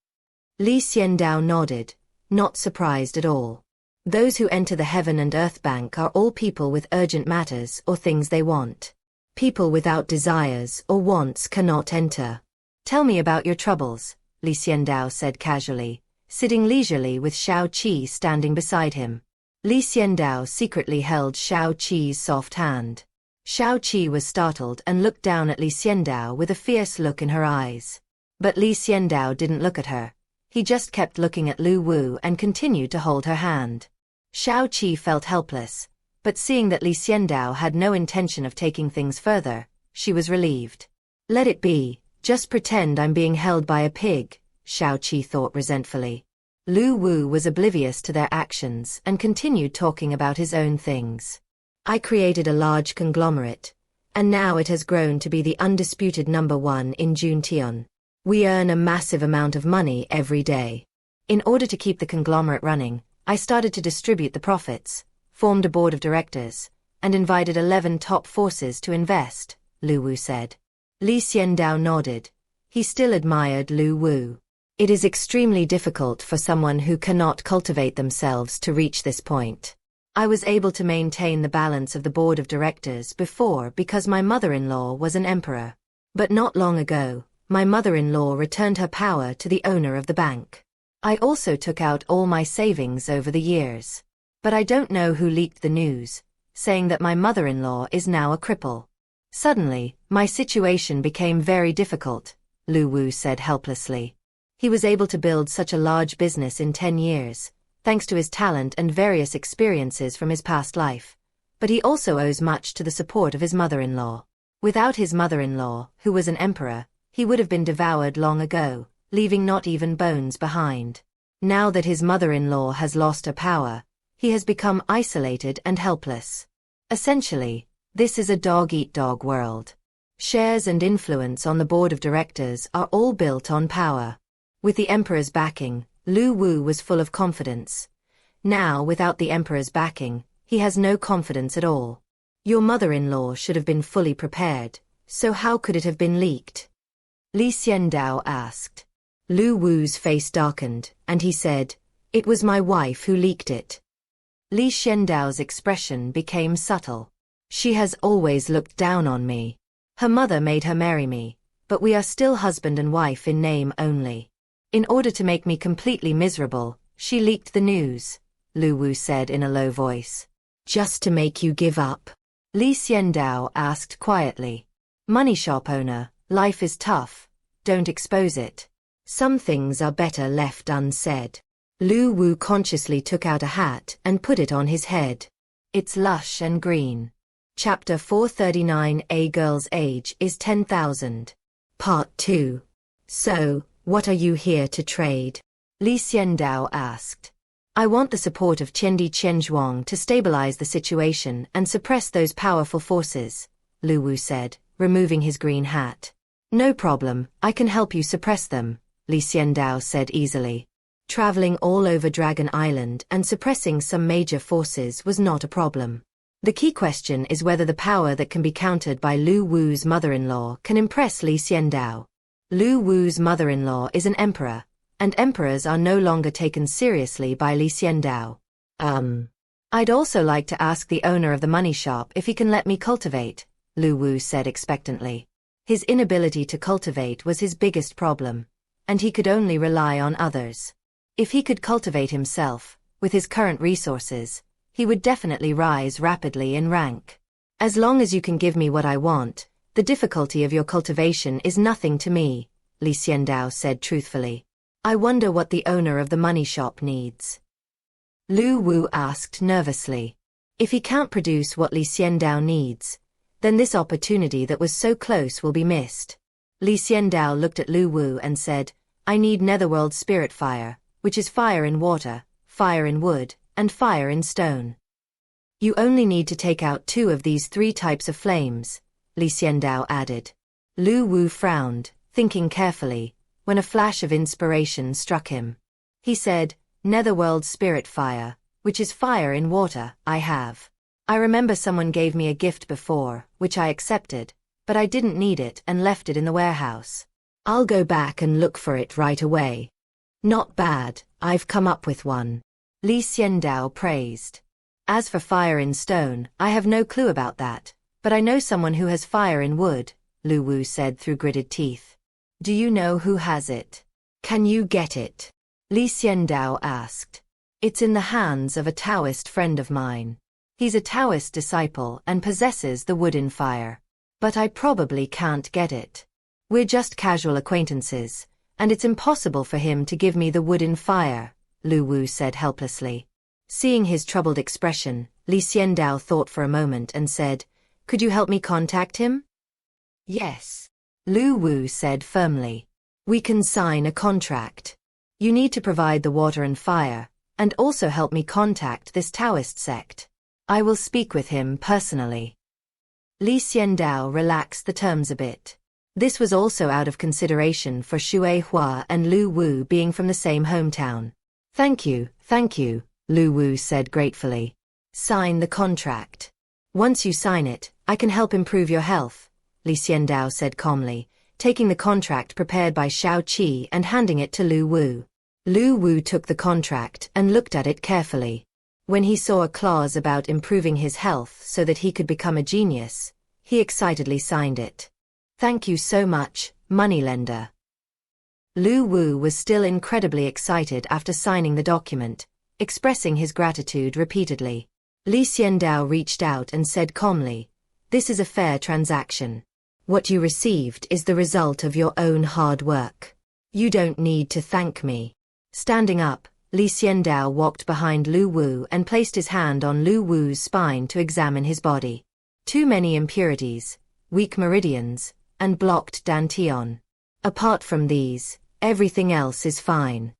Li Xiandao nodded, not surprised at all. Those who enter the Heaven and Earth Bank are all people with urgent matters or things they want. People without desires or wants cannot enter. Tell me about your troubles, Li Xiandao said casually, sitting leisurely with Xiaoqi standing beside him. Li Xiandao secretly held Xiaoqi's soft hand. Xiaoqi was startled and looked down at Li Xiandao with a fierce look in her eyes. But Li Xiandao didn't look at her. He just kept looking at Lu Wu and continued to hold her hand. Xiaoqi felt helpless, but seeing that Li Xiandao had no intention of taking things further, she was relieved. Let it be, just pretend I'm being held by a pig, Xiaoqi thought resentfully. Lu Wu was oblivious to their actions and continued talking about his own things. I created a large conglomerate, and now it has grown to be the undisputed #1 in Juntian. We earn a massive amount of money every day. In order to keep the conglomerate running, I started to distribute the profits, formed a board of directors, and invited 11 top forces to invest, Lu Wu said. Li Xiandao nodded. He still admired Lu Wu. It is extremely difficult for someone who cannot cultivate themselves to reach this point. I was able to maintain the balance of the board of directors before because my mother-in-law was an emperor. But not long ago, my mother-in-law returned her power to the owner of the bank. I also took out all my savings over the years. But I don't know who leaked the news, saying that my mother-in-law is now a cripple. Suddenly, my situation became very difficult, Lu Wu said helplessly. He was able to build such a large business in 10 years, thanks to his talent and various experiences from his past life. But he also owes much to the support of his mother-in-law. Without his mother-in-law, who was an emperor, he would have been devoured long ago, leaving not even bones behind. Now that his mother-in-law has lost her power, he has become isolated and helpless. Essentially, this is a dog-eat-dog world. Shares and influence on the board of directors are all built on power. With the emperor's backing, Lu Wu was full of confidence. Now, without the emperor's backing, he has no confidence at all. Your mother-in-law should have been fully prepared, so how could it have been leaked? Li Xiandao asked. Lu Wu's face darkened, and he said, "It was my wife who leaked it." Li Xiandao's expression became subtle. She has always looked down on me. Her mother made her marry me, but we are still husband and wife in name only. In order to make me completely miserable, she leaked the news, Lu Wu said in a low voice. Just to make you give up? Li Xiandao asked quietly. Money shop owner, life is tough. Don't expose it. Some things are better left unsaid. Lu Wu consciously took out a hat and put it on his head. It's lush and green. Chapter 439. A girl's age is 10,000. Part 2. So, what are you here to trade? Li Xiandao asked. I want the support of Qiandi Qianzhuang to stabilize the situation and suppress those powerful forces, Lu Wu said, removing his green hat. No problem, I can help you suppress them, Li Xiandao said easily. Traveling all over Dragon Island and suppressing some major forces was not a problem. The key question is whether the power that can be countered by Lu Wu's mother-in-law can impress Li Xiandao. Lu Wu's mother-in-law is an emperor, and emperors are no longer taken seriously by Li Xiandao. I'd also like to ask the owner of the money shop if he can let me cultivate, Lu Wu said expectantly. His inability to cultivate was his biggest problem, and he could only rely on others. If he could cultivate himself, with his current resources, he would definitely rise rapidly in rank. As long as you can give me what I want, the difficulty of your cultivation is nothing to me, Li Xiandao said truthfully. I wonder what the owner of the money shop needs. Lu Wu asked nervously. If he can't produce what Li Xiandao needs, then this opportunity that was so close will be missed. Li Xiandao looked at Lu Wu and said, I need netherworld spirit fire, which is fire in water, fire in wood, and fire in stone. You only need to take out 2 of these 3 types of flames, Li Xiandao added. Lu Wu frowned, thinking carefully, when a flash of inspiration struck him. He said, netherworld spirit fire, which is fire in water, I have. I remember someone gave me a gift before, which I accepted, but I didn't need it and left it in the warehouse. I'll go back and look for it right away. Not bad, I've come up with one. Li Xiandao praised. As for fire in stone, I have no clue about that, but I know someone who has fire in wood, Lu Wu said through gritted teeth. Do you know who has it? Can you get it? Li Xiandao asked. It's in the hands of a Taoist friend of mine. He's a Taoist disciple and possesses the wood in fire. But I probably can't get it. We're just casual acquaintances, and it's impossible for him to give me the wood in fire, Lu Wu said helplessly. Seeing his troubled expression, Li Xiandao thought for a moment and said, Could you help me contact him? Yes. Lu Wu said firmly. We can sign a contract. You need to provide the water and fire, and also help me contact this Taoist sect. I will speak with him personally. Li Xiandao relaxed the terms a bit. This was also out of consideration for Xue Hua and Lu Wu being from the same hometown. Thank you, Lu Wu said gratefully. Sign the contract. Once you sign it, I can help improve your health, Li Xiandao said calmly, taking the contract prepared by Xiao Qi and handing it to Lu Wu. Lu Wu took the contract and looked at it carefully. When he saw a clause about improving his health so that he could become a genius, he excitedly signed it. Thank you so much, moneylender. Lu Wu was still incredibly excited after signing the document, expressing his gratitude repeatedly. Li Xiandao reached out and said calmly, This is a fair transaction. What you received is the result of your own hard work. You don't need to thank me. Standing up, Li Xiandao walked behind Lu Wu and placed his hand on Lu Wu's spine to examine his body. Too many impurities, weak meridians, and blocked dantian. Apart from these, Everything else is fine.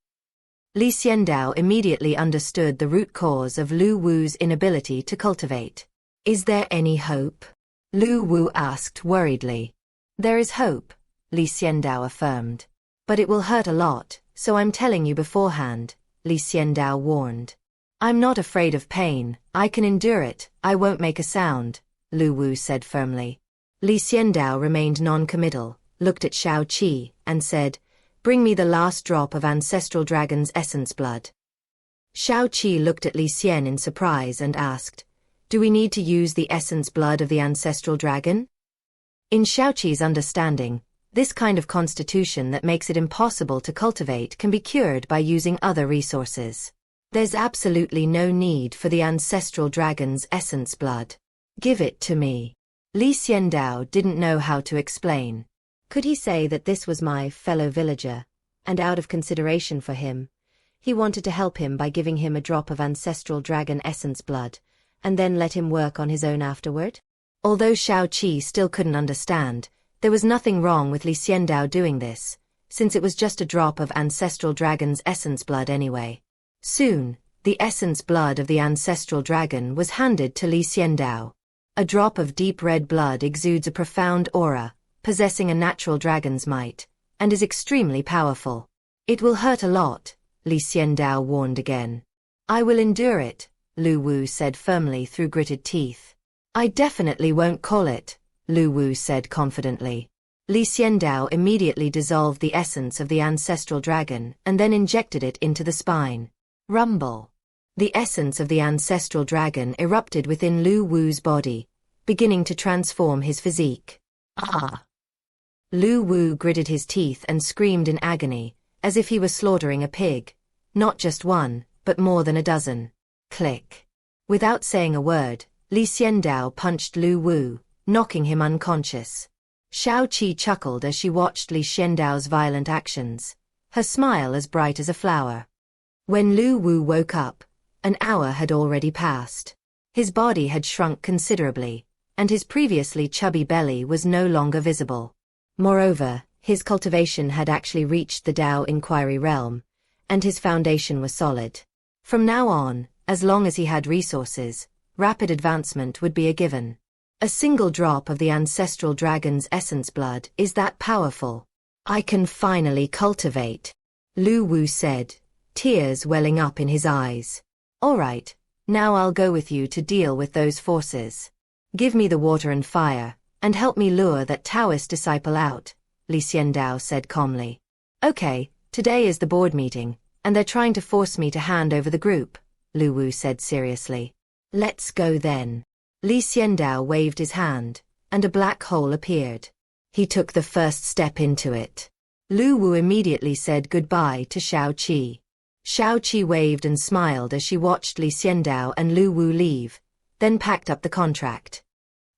Li Xiandao immediately understood the root cause of Lu Wu's inability to cultivate. Is there any hope? Lu Wu asked worriedly. There is hope, Li Xiandao affirmed. But it will hurt a lot, so I'm telling you beforehand, Li Xiandao warned. I'm not afraid of pain, I can endure it, I won't make a sound, Lu Wu said firmly. Li Xiandao remained non-committal, looked at Xiao Qi, and said, Bring me the last drop of ancestral dragon's essence blood. Xiao Qi looked at Li Xian in surprise and asked, Do we need to use the essence blood of the ancestral dragon? In Xiao Qi's understanding, this kind of constitution that makes it impossible to cultivate can be cured by using other resources. There's absolutely no need for the ancestral dragon's essence blood. Give it to me. Li Xiandao didn't know how to explain. Could he say that this was my fellow villager, and out of consideration for him, he wanted to help him by giving him a drop of ancestral dragon essence blood, and then let him work on his own afterward? Although Xiao Qi still couldn't understand, there was nothing wrong with Li Xiandao doing this, since it was just a drop of ancestral dragon's essence blood anyway. Soon, the essence blood of the ancestral dragon was handed to Li Xiandao. A drop of deep red blood exudes a profound aura, possessing a natural dragon's might, and is extremely powerful. It will hurt a lot, Li Xiandao warned again. I will endure it, Lu Wu said firmly through gritted teeth. I definitely won't call it, Lu Wu said confidently. Li Xiandao immediately dissolved the essence of the ancestral dragon and then injected it into the spine. Rumble. The essence of the ancestral dragon erupted within Lu Wu's body, beginning to transform his physique. Ah! Lu Wu gritted his teeth and screamed in agony, as if he were slaughtering a pig. Not just one, but more than a dozen. Click. Without saying a word, Li Xiandao punched Lu Wu, knocking him unconscious. Xiao Qi chuckled as she watched Li Xiandao's violent actions, her smile as bright as a flower. When Lu Wu woke up, an hour had already passed. His body had shrunk considerably, and his previously chubby belly was no longer visible. Moreover, his cultivation had actually reached the Dao inquiry realm, and his foundation was solid. From now on, as long as he had resources, rapid advancement would be a given. A single drop of the ancestral dragon's essence blood is that powerful. I can finally cultivate, Lu Wu said, tears welling up in his eyes. All right, now I'll go with you to deal with those forces. Give me the water and fire, and help me lure that Taoist disciple out, Li Xiandao said calmly. Okay, today is the board meeting, and they're trying to force me to hand over the group, Lu Wu said seriously. Let's go then. Li Xiandao waved his hand, and a black hole appeared. He took the first step into it. Lu Wu immediately said goodbye to Xiao Qi. Xiao Qi waved and smiled as she watched Li Xiandao and Lu Wu leave, then packed up the contract.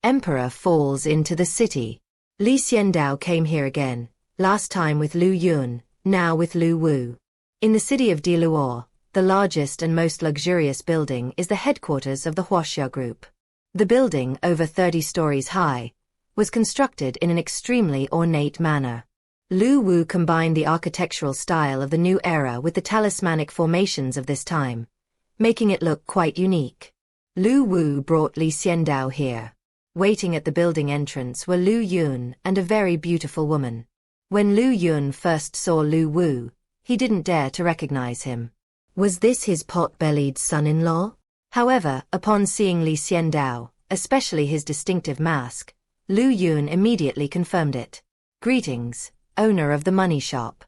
Emperor falls into the city. Li Xiandao came here again, last time with Lu Yun, now with Lu Wu. In the city of Diluo, the largest and most luxurious building is the headquarters of the Huaxia Group. The building, over 30 stories high, was constructed in an extremely ornate manner. Lu Wu combined the architectural style of the new era with the talismanic formations of this time, making it look quite unique. Lu Wu brought Li Xiandao here. Waiting at the building entrance were Lu Yun and a very beautiful woman. When Lu Yun first saw Lu Wu, he didn't dare to recognize him. Was this his pot-bellied son-in-law? However, upon seeing Li Xiandao, especially his distinctive mask, Lu Yun immediately confirmed it. Greetings, owner of the money shop.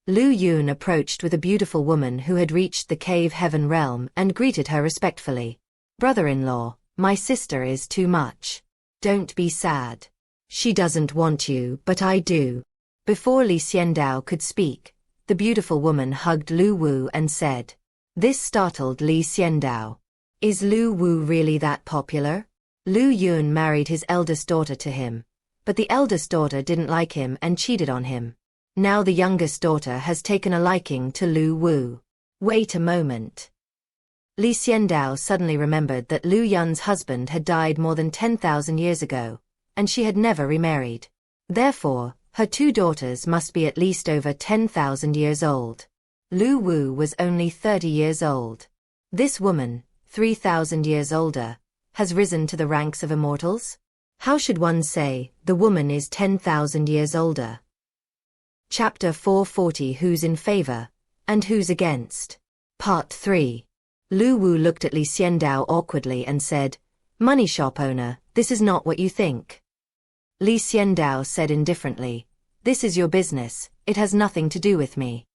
Lu Yun approached with a beautiful woman who had reached the cave heaven realm and greeted her respectfully. Brother-in-law, my sister is too much. Don't be sad. She doesn't want you, but I do. Before Li Xiandao could speak, the beautiful woman hugged Lu Wu and said. This startled Li Xiandao. Is Lu Wu really that popular? Lu Yun married his eldest daughter to him, but the eldest daughter didn't like him and cheated on him. Now the youngest daughter has taken a liking to Lu Wu. Wait a moment. Li Xiandao suddenly remembered that Lu Yun's husband had died more than 10,000 years ago, and she had never remarried. Therefore, Her 2 daughters must be at least over 10,000 years old. Lu Wu was only 30 years old. This woman, 3,000 years older, has risen to the ranks of immortals? How should one say, the woman is 10,000 years older? Chapter 440 Who's in favor, and who's against? Part 3. Lu Wu looked at Xiandao awkwardly and said, "Money shop owner, this is not what you think." Xiandao said indifferently, "This is your business, it has nothing to do with me."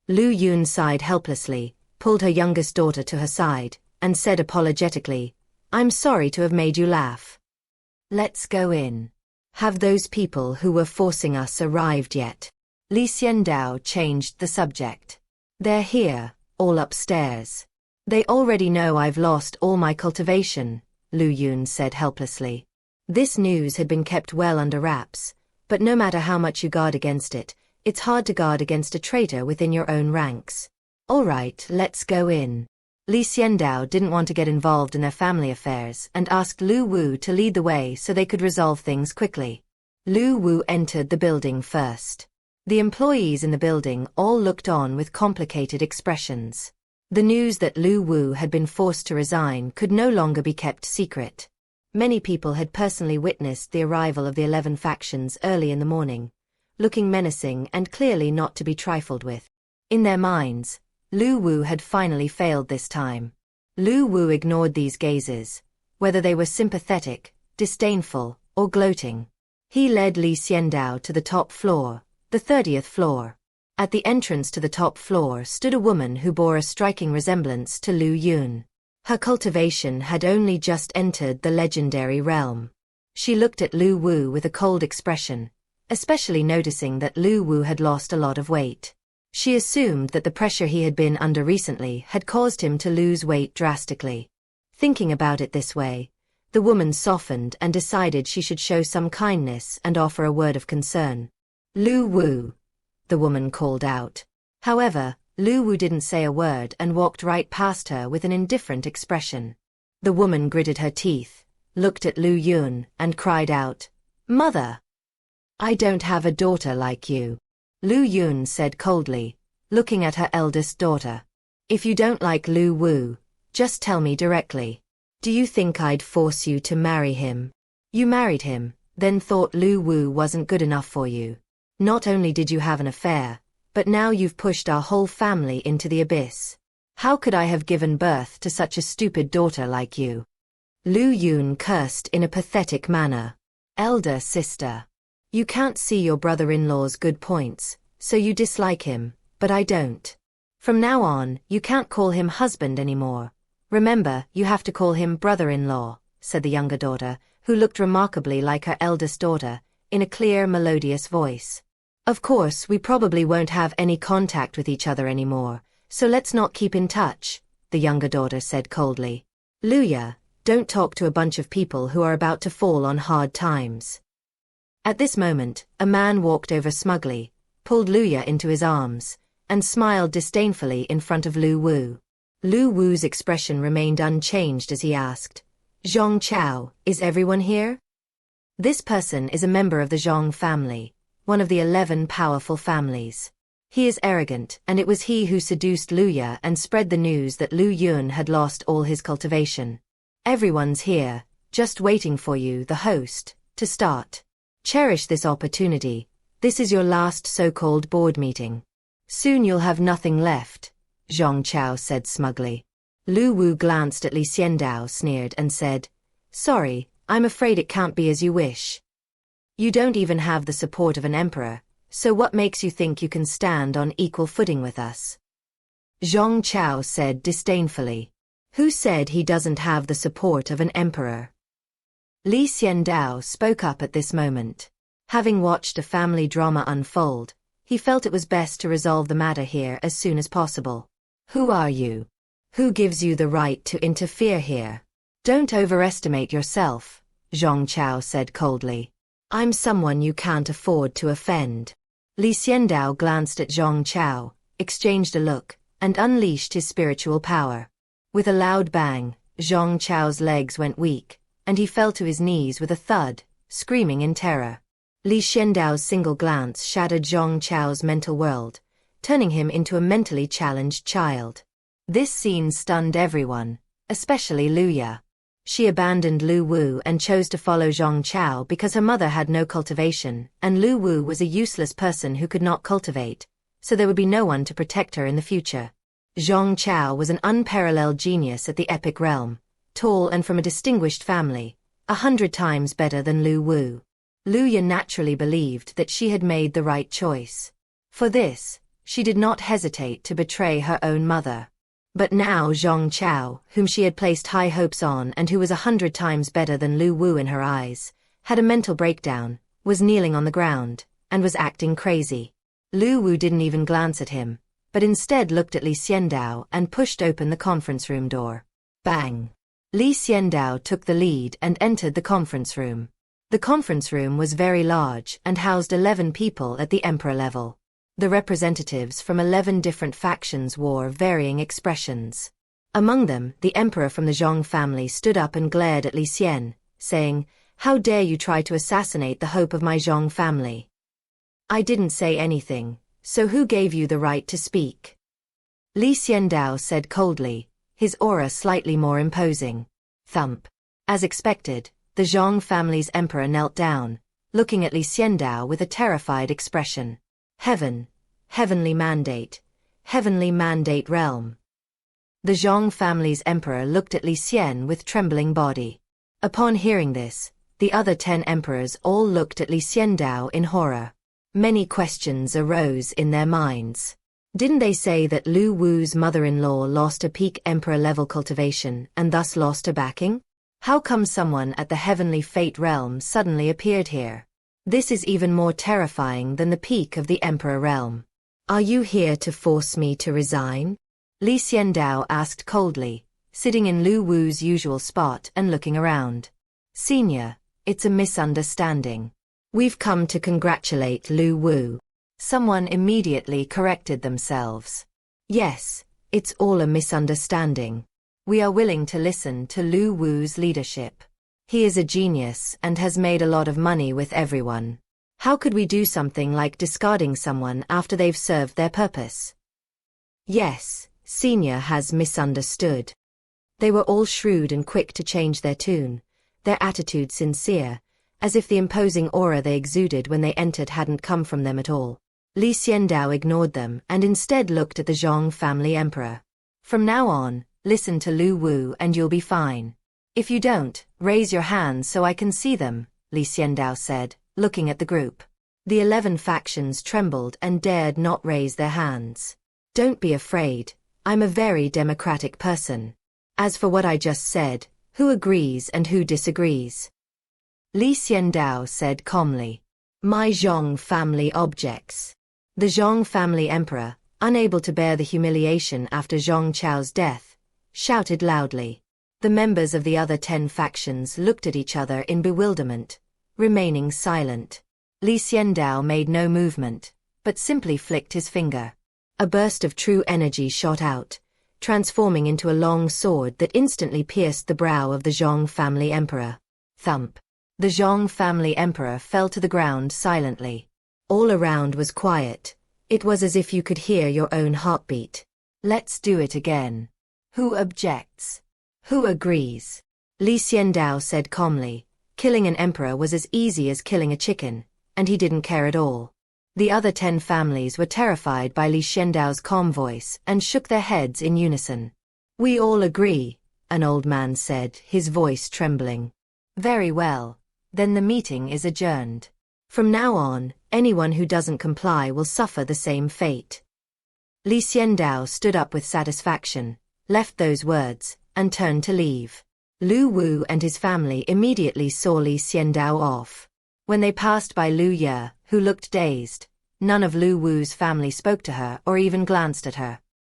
Lu Yun sighed helplessly, pulled her youngest daughter to her side, and said apologetically, "I'm sorry to have made you laugh. Let's go in. Have those people who were forcing us arrived yet?" Xiandao changed the subject. "They're here, all upstairs. They already know I've lost all my cultivation," Lu Yun said helplessly. This news had been kept well under wraps, but no matter how much you guard against it, it's hard to guard against a traitor within your own ranks. "All right, let's go in." Xiandao didn't want to get involved in their family affairs and asked Lu Wu to lead the way so they could resolve things quickly. Lu Wu entered the building first. The employees in the building all looked on with complicated expressions. The news that Lu Wu had been forced to resign could no longer be kept secret. Many people had personally witnessed the arrival of the 11 factions early in the morning, looking menacing and clearly not to be trifled with. In their minds, Lu Wu had finally failed this time. Lu Wu ignored these gazes, whether they were sympathetic, disdainful, or gloating. He led Xiandao to the top floor, the 30th floor. At the entrance to the top floor stood a woman who bore a striking resemblance to Lu Yun. Her cultivation had only just entered the legendary realm. She looked at Lu Wu with a cold expression, especially noticing that Lu Wu had lost a lot of weight. She assumed that the pressure he had been under recently had caused him to lose weight drastically. Thinking about it this way, the woman softened and decided she should show some kindness and offer a word of concern. "Lu Wu," the woman called out. However, Lu Wu didn't say a word and walked right past her with an indifferent expression. The woman gritted her teeth, looked at Lu Yun, and cried out, "Mother! I don't have a daughter like you." Lu Yun said coldly, looking at her eldest daughter. "If you don't like Lu Wu, just tell me directly. Do you think I'd force you to marry him? You married him, then thought Lu Wu wasn't good enough for you. Not only did you have an affair, but now you've pushed our whole family into the abyss. How could I have given birth to such a stupid daughter like you?" Lu Yun cursed in a pathetic manner. "Elder sister. You can't see your brother-in-law's good points, so you dislike him, but I don't. From now on, you can't call him husband anymore. Remember, you have to call him brother-in-law," said the younger daughter, who looked remarkably like her eldest daughter, in a clear, melodious voice. "Of course, we probably won't have any contact with each other anymore, so let's not keep in touch," the younger daughter said coldly. "Luya, don't talk to a bunch of people who are about to fall on hard times." At this moment, a man walked over smugly, pulled Luya into his arms, and smiled disdainfully in front of Lu Wu. Lu Wu's expression remained unchanged as he asked, "Zhong Chao, is everyone here?" This person is a member of the Zhong family, one of the 11 powerful families. He is arrogant, and it was he who seduced Luya and spread the news that Lu Yun had lost all his cultivation. "Everyone's here, just waiting for you, the host, to start. Cherish this opportunity. This is your last so-called board meeting. Soon you'll have nothing left," Zhong Chao said smugly. Lu Wu glanced at Xiandao, sneered, and said, "Sorry, I'm afraid it can't be as you wish. You don't even have the support of an emperor, so what makes you think you can stand on equal footing with us?" Zhong Chao said disdainfully. "Who said he doesn't have the support of an emperor?" Xiandao spoke up at this moment. Having watched a family drama unfold, he felt it was best to resolve the matter here as soon as possible. "Who are you? Who gives you the right to interfere here?" "Don't overestimate yourself," Zhong Chao said coldly. "I'm someone you can't afford to offend." Xiandao glanced at Zhong Chao, exchanged a look, and unleashed his spiritual power. With a loud bang, Zhong Chao's legs went weak, and he fell to his knees with a thud, screaming in terror. Li Xiandao's single glance shattered Zhong Chao's mental world, turning him into a mentally challenged child. This scene stunned everyone, especially Lu Ya. She abandoned Lu Wu and chose to follow Zhong Chao because her mother had no cultivation, and Lu Wu was a useless person who could not cultivate, so there would be no one to protect her in the future. Zhong Chao was an unparalleled genius at the epic realm, tall and from a distinguished family, 100 times better than Lu Wu. Lu Ya naturally believed that she had made the right choice. For this, she did not hesitate to betray her own mother. But now Zhong Chao, whom she had placed high hopes on and who was 100 times better than Lu Wu in her eyes, had a mental breakdown, was kneeling on the ground, and was acting crazy. Lu Wu didn't even glance at him, but instead looked at Li Xiandao and pushed open the conference room door. Bang! Li Xiandao took the lead and entered the conference room. The conference room was very large and housed 11 people at the emperor level. The representatives from 11 different factions wore varying expressions. Among them, the emperor from the Zhong family stood up and glared at Li Xian, saying, "How dare you try to assassinate the hope of my Zhong family? I didn't say anything, so who gave you the right to speak?" Li Xiandao said coldly, his aura slightly more imposing. Thump. As expected, the Zhong family's emperor knelt down, looking at Li Xiandao with a terrified expression. Heavenly mandate realm. The Zhong family's emperor looked at Li Xian with trembling body. Upon hearing this, the other 10 emperors all looked at Li Xiandao in horror. Many questions arose in their minds. Didn't they say that Lu Wu's mother-in-law lost a peak emperor-level cultivation and thus lost her backing? How come someone at the heavenly fate realm suddenly appeared here? This is even more terrifying than the peak of the emperor realm. Are you here to force me to resign? Li Xiandao asked coldly, sitting in Lu Wu's usual spot and looking around. Senior, it's a misunderstanding. We've come to congratulate Lu Wu. Someone immediately corrected themselves. Yes, it's all a misunderstanding. We are willing to listen to Lu Wu's leadership. He is a genius and has made a lot of money with everyone. How could we do something like discarding someone after they've served their purpose? Yes, Senior has misunderstood. They were all shrewd and quick to change their tune, their attitude sincere, as if the imposing aura they exuded when they entered hadn't come from them at all. Li Xiandao ignored them and instead looked at the Zhong family emperor. From now on, listen to Lu Wu and you'll be fine. If you don't, raise your hands so I can see them, Li Xiandao said, looking at the group. The 11 factions trembled and dared not raise their hands. Don't be afraid, I'm a very democratic person. As for what I just said, who agrees and who disagrees? Li Xiandao said calmly. My Zhong family objects. The Zhong family emperor, unable to bear the humiliation after Zhong Chao's death, shouted loudly. The members of the other 10 factions looked at each other in bewilderment, remaining silent. Li Xiandao made no movement, but simply flicked his finger. A burst of true energy shot out, transforming into a long sword that instantly pierced the brow of the Zhong family emperor. Thump. The Zhong family emperor fell to the ground silently. All around was quiet. It was as if you could hear your own heartbeat. Let's do it again. Who objects? Who agrees? Li Xiandao said calmly. Killing an emperor was as easy as killing a chicken, and he didn't care at all. The other 10 families were terrified by Li Xiandao's calm voice and shook their heads in unison. We all agree, an old man said, his voice trembling. Very well, then the meeting is adjourned. From now on, anyone who doesn't comply will suffer the same fate. Li Xiandao stood up with satisfaction, left those words, and turned to leave. Lu Wu and his family immediately saw Li Xiandao off. When they passed by Lu Ya, who looked dazed, none of Lu Wu's family spoke to her or even glanced at her.